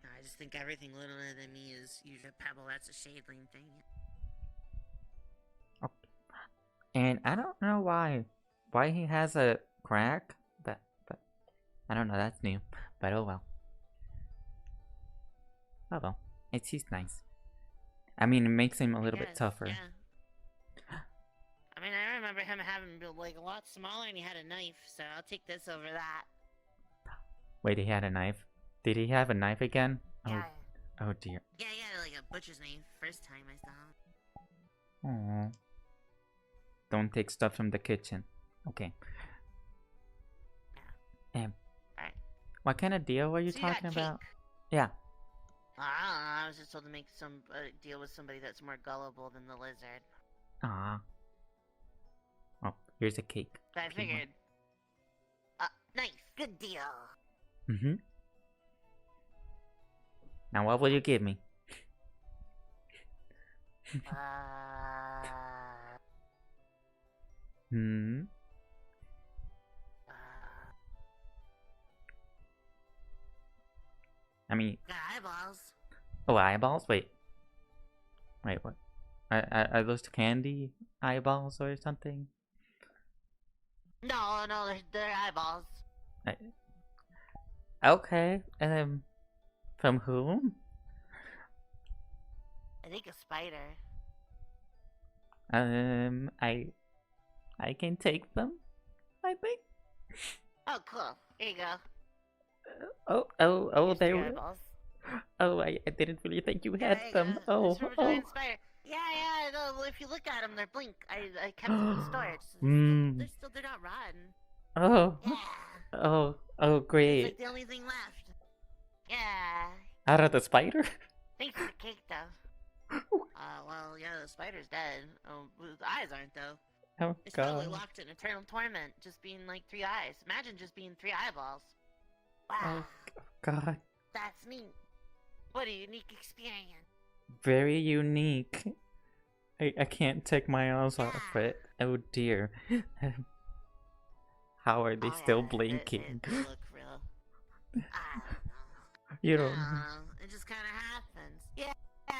No, I just think everything littler than me is usually a pebble. That's a shadeling thing. And I don't know why he has a crack. But I don't know. That's new. But oh well. He's nice. I mean, it makes him a little bit tougher. Yeah. remember him having like a lot smaller, and he had a knife. So I'll take this over that. Wait, he had a knife? Did he have a knife again? Yeah. Oh dear. Yeah, he had like a butcher's knife first time I saw him. Aww. Don't take stuff from the kitchen. Okay. Alright. What kind of deal were you So you got talking about? cake. Yeah. I don't know. I was just told to make some deal with somebody that's more gullible than the lizard. Ah. Oh, here's a cake. But I figured. Nice, good deal. Mm-hmm. Now what will you give me? Hmm. I mean. Got eyeballs. Oh, eyeballs? Wait, what? Are those candy eyeballs or something? No, they're eyeballs. Okay. From whom? I think a spider. I can take them, I think. Oh, cool. Here you go. Oh, Here's they your were. eyeballs. Oh, I didn't really think you Yeah, had there you them. go. Oh, It's from a giant spider. Yeah, no, if you look at them, they're blink. I kept them in storage. So they're not rotten. Oh. Yeah. Oh, It's great. like the only thing left. Yeah. Out of the spider? Thanks for the cake, though. Well, yeah, the spider's dead. Oh, the eyes aren't, though. Oh, It's probably God. locked in eternal torment, just being like 3 eyes. Imagine just being 3 eyeballs. Wow. Oh, God. That's neat. What a unique experience. Very unique. I can't take my eyes off it. Oh, dear. How are they still blinking? They look real. I don't know. You don't. It just kind of happens. Yeah. I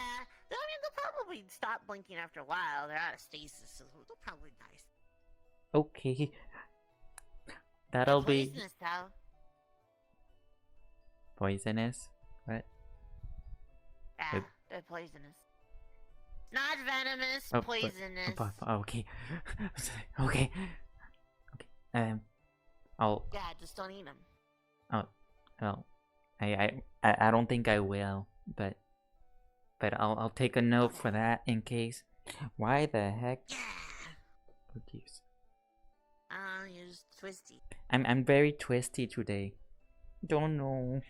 mean, they'll probably stop blinking after a while. They're out of stasis, so they'll probably die. Okay. That'll be Poisonous, though. poisonous. What? Yeah, they're poisonous. Not venomous, Oh, poisonous. Okay. Okay. I'll. Yeah, just don't eat them. Oh, well, I don't think I will, but I'll take a note for that in case. Why the heck? Oh, jeez. You're just twisty. I'm very twisty today. Don't know.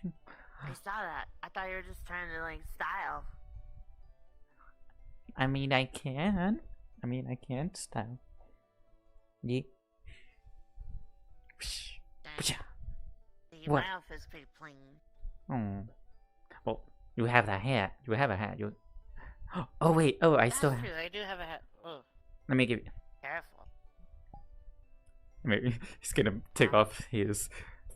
I saw that. I thought you were just trying to, like, style. I mean, I can. I can style. Yeah. Your What? mouth is pretty plain. Oh. Well, you have the hat. You have a hat. You. Oh wait. Oh, I still That's have. true. I do have a hat. Oh, Let me give you. careful. Maybe he's gonna take off his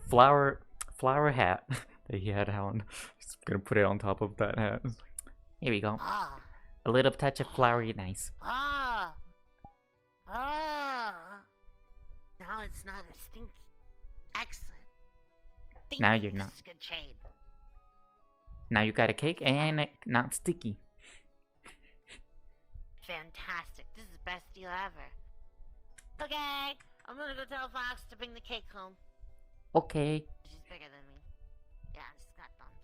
flower hat that he had on. He's gonna put it on top of that hat. Here we go. Ah. A little touch of flowery, nice. Ah. Now it's not as stinky. Excellent. Now you're not. This is good shade. Now you got a cake and not sticky. Fantastic. This is the best deal ever. Okay, I'm gonna go tell Fox to bring the cake home. Okay. She's bigger than me. Yeah, she's got thumbs.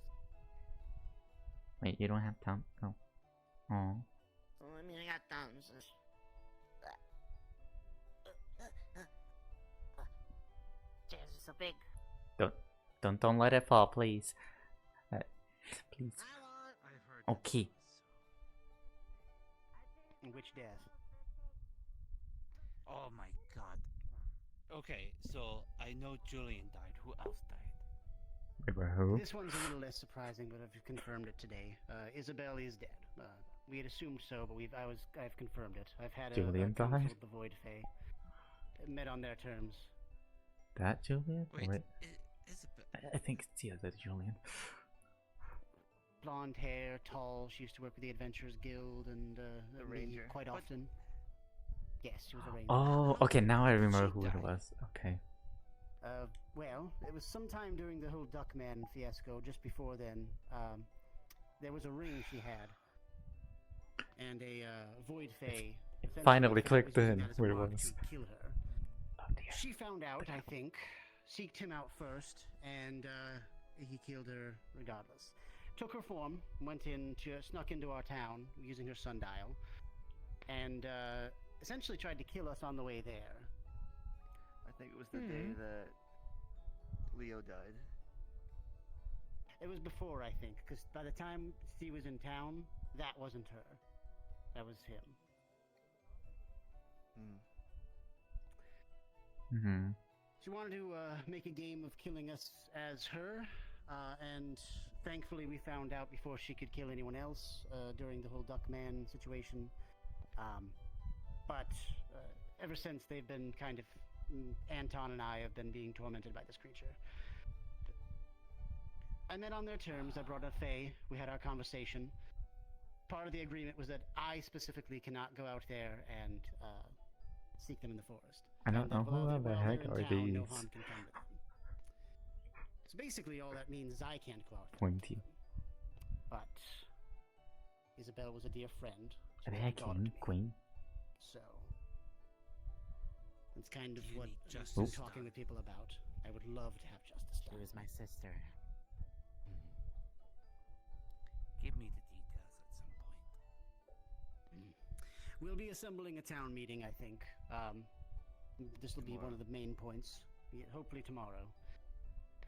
Wait, you don't have time? Oh. Oh. Well, I mean, I got thumbs. Stairs are so big. Don't let it fall, please. Please. Okay. Which death? Oh my god. Okay, so I know Julian died. Who else died? Wait, who? This one's a little less surprising, but I've confirmed it today. Isabel is dead. We had assumed so, but I've confirmed it. I've had Julian a council died? with the Void Fae. Met on their terms. That Julian? Wait, I think it's the other Julian. Blonde hair, tall. She used to work with the Adventurers Guild and The me ranger. quite often. Yes, she was a ranger. Oh, okay, now I remember who it was. Okay. Well, it was sometime during the whole Duckman fiasco, just before then. There was a ring she had. And a Void Fae Finally found clicked was using in that as a where it mark was. to kill her. She found out, I think, seeked him out first, and he killed her regardless. Took her form, snuck into our town using her sundial, and essentially tried to kill us on the way there. I think it was the day that Leo died. It was before, I think, because by the time she was in town, that wasn't her. That was him. She wanted to make a game of killing us as her, and thankfully we found out before she could kill anyone else during the whole Duckman situation. But ever since they've been kind of, Anton and I have been being tormented by this creature. I met on their terms. I brought a Fae. We had our conversation. Part of the agreement was that I specifically cannot go out there and seek them in the forest. I don't know who the heck are these. No harm can come to them. So basically, all that means is I can't go out there. Pointy. But Isabel was a dear friend. She Are was they a daughter to me. Queen? So that's kind of what justice I'm talking with people about. I would love to have justice done. She was my sister. Give me the details at some point. We'll be assembling a town meeting, I think. This will be one of the main points. Hopefully tomorrow.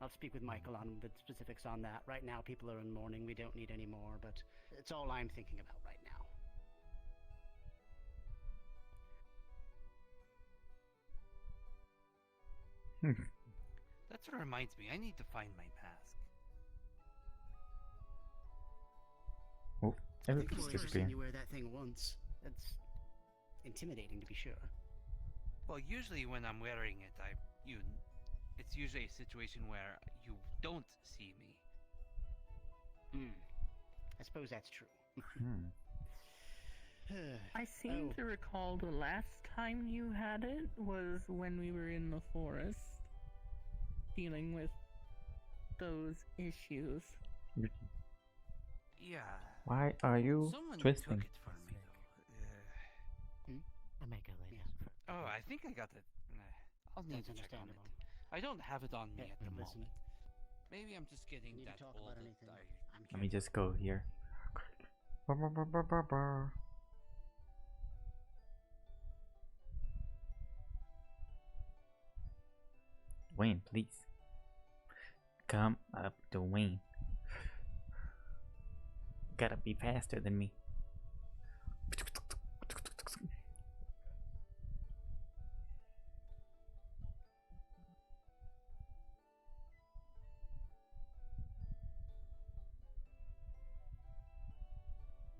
I'll speak with Michael on the specifics on that. Right now, people are in mourning. We don't need any more, but it's all I'm thinking about right now. That reminds me, I need to find my mask. Oh, I think everything's I've never seen disappearing. you wear that thing once. That's intimidating, to be sure. Well, usually when I'm wearing it, it's usually a situation where you don't see me. I suppose that's true. I seem to recall the last time you had it was when we were in the forest dealing with those issues. Yeah. Why are you Someone twisting? took it from me, though. I might go later. Oh, I think I got it. I'll need That's to check on it. understandable. I don't have it on me at the listen. moment. Maybe I'm just getting Need to that talk old about that anything? Let me just go here. Brr, brr, brr, brr, brr, brr. Dwayne, please. Come up, Dwayne. Gotta be faster than me.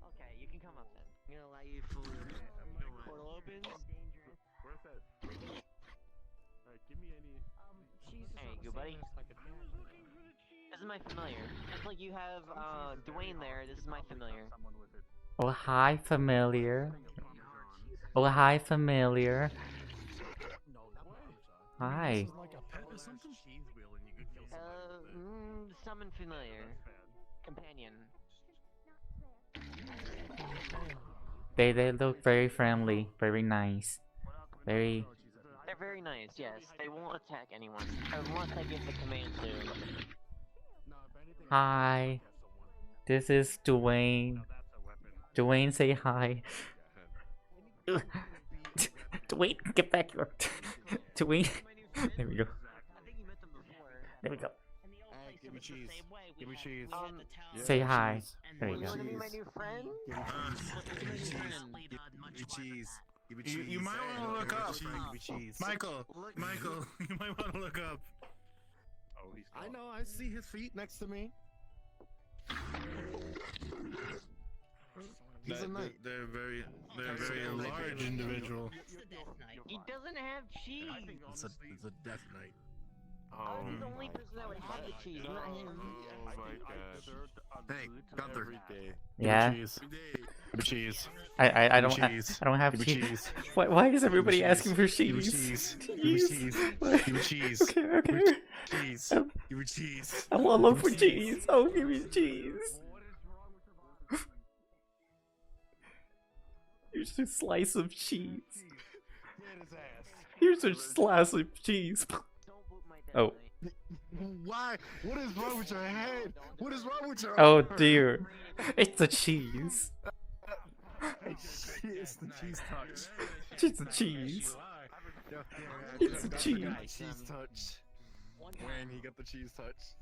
Okay, you can come up then. I'm gonna allow you full portal opens. Where's that? Alright, give me any. There you go, buddy. This is my familiar. Just like you have Dwayne there, this is my familiar. Oh, hi, familiar. Oh, hi, familiar. Hi. Summon familiar. Companion. They look very friendly, very nice, very. They're very nice, yes. They won't attack anyone, unless I give the command to. Hi. This is Dwayne. Dwayne, say hi. Dwayne, get back here. Dwayne. There we go. There we go. Give me cheese. Give me cheese. Say hi. There you You go. wanna be my new friend? Give me cheese. Give me cheese. You might want to look up. Give me cheese. Michael, you might want to look up. Oh, I know. I see his feet next to me. He's a knight. They're very large individual. He doesn't have cheese. It's a death knight. I was the only person that would have the cheese, not him. Oh my god. Hey, Gunther. Yeah. Give me cheese. I don't cheese. I don't have Give me cheese. cheese. Why is everybody Give me asking for cheese. cheese? Give me cheese. Give me cheese. Okay. Cheese. Give me cheese. I want to look for cheese. Oh, give me cheese. Here's a slice of cheese. Get his ass. Here's a slice of cheese. Oh. Why? What is wrong with your head? What is wrong with your Oh arm? dear. It's the cheese. It's the cheese touch. It's the cheese. It's the cheese. Cheese touch. When he got the cheese touch.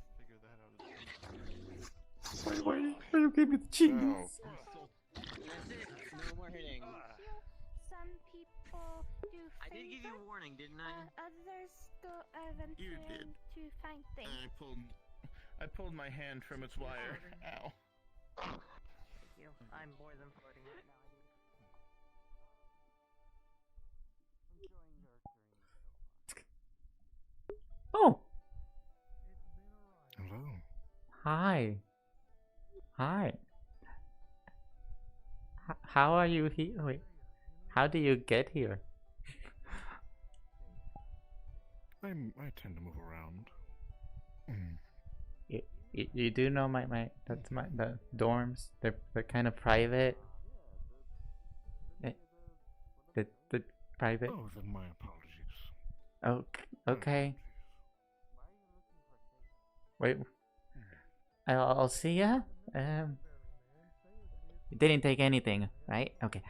Why you give me the cheese? That's it. No more hitting. Some people do. I did give you a warning, didn't I? Others go eventually to find things. I pulled my hand from its wire. Ow. Thank you. I'm more than floating right now. Oh. Hello. Hi. Hi. How are you here? Wait. How do you get here? I tend to move around. You do know the dorms. They're kind of private. The private. Oh, then my apologies. Oh, okay. Wait. I'll see ya. You didn't take anything, right? Okay.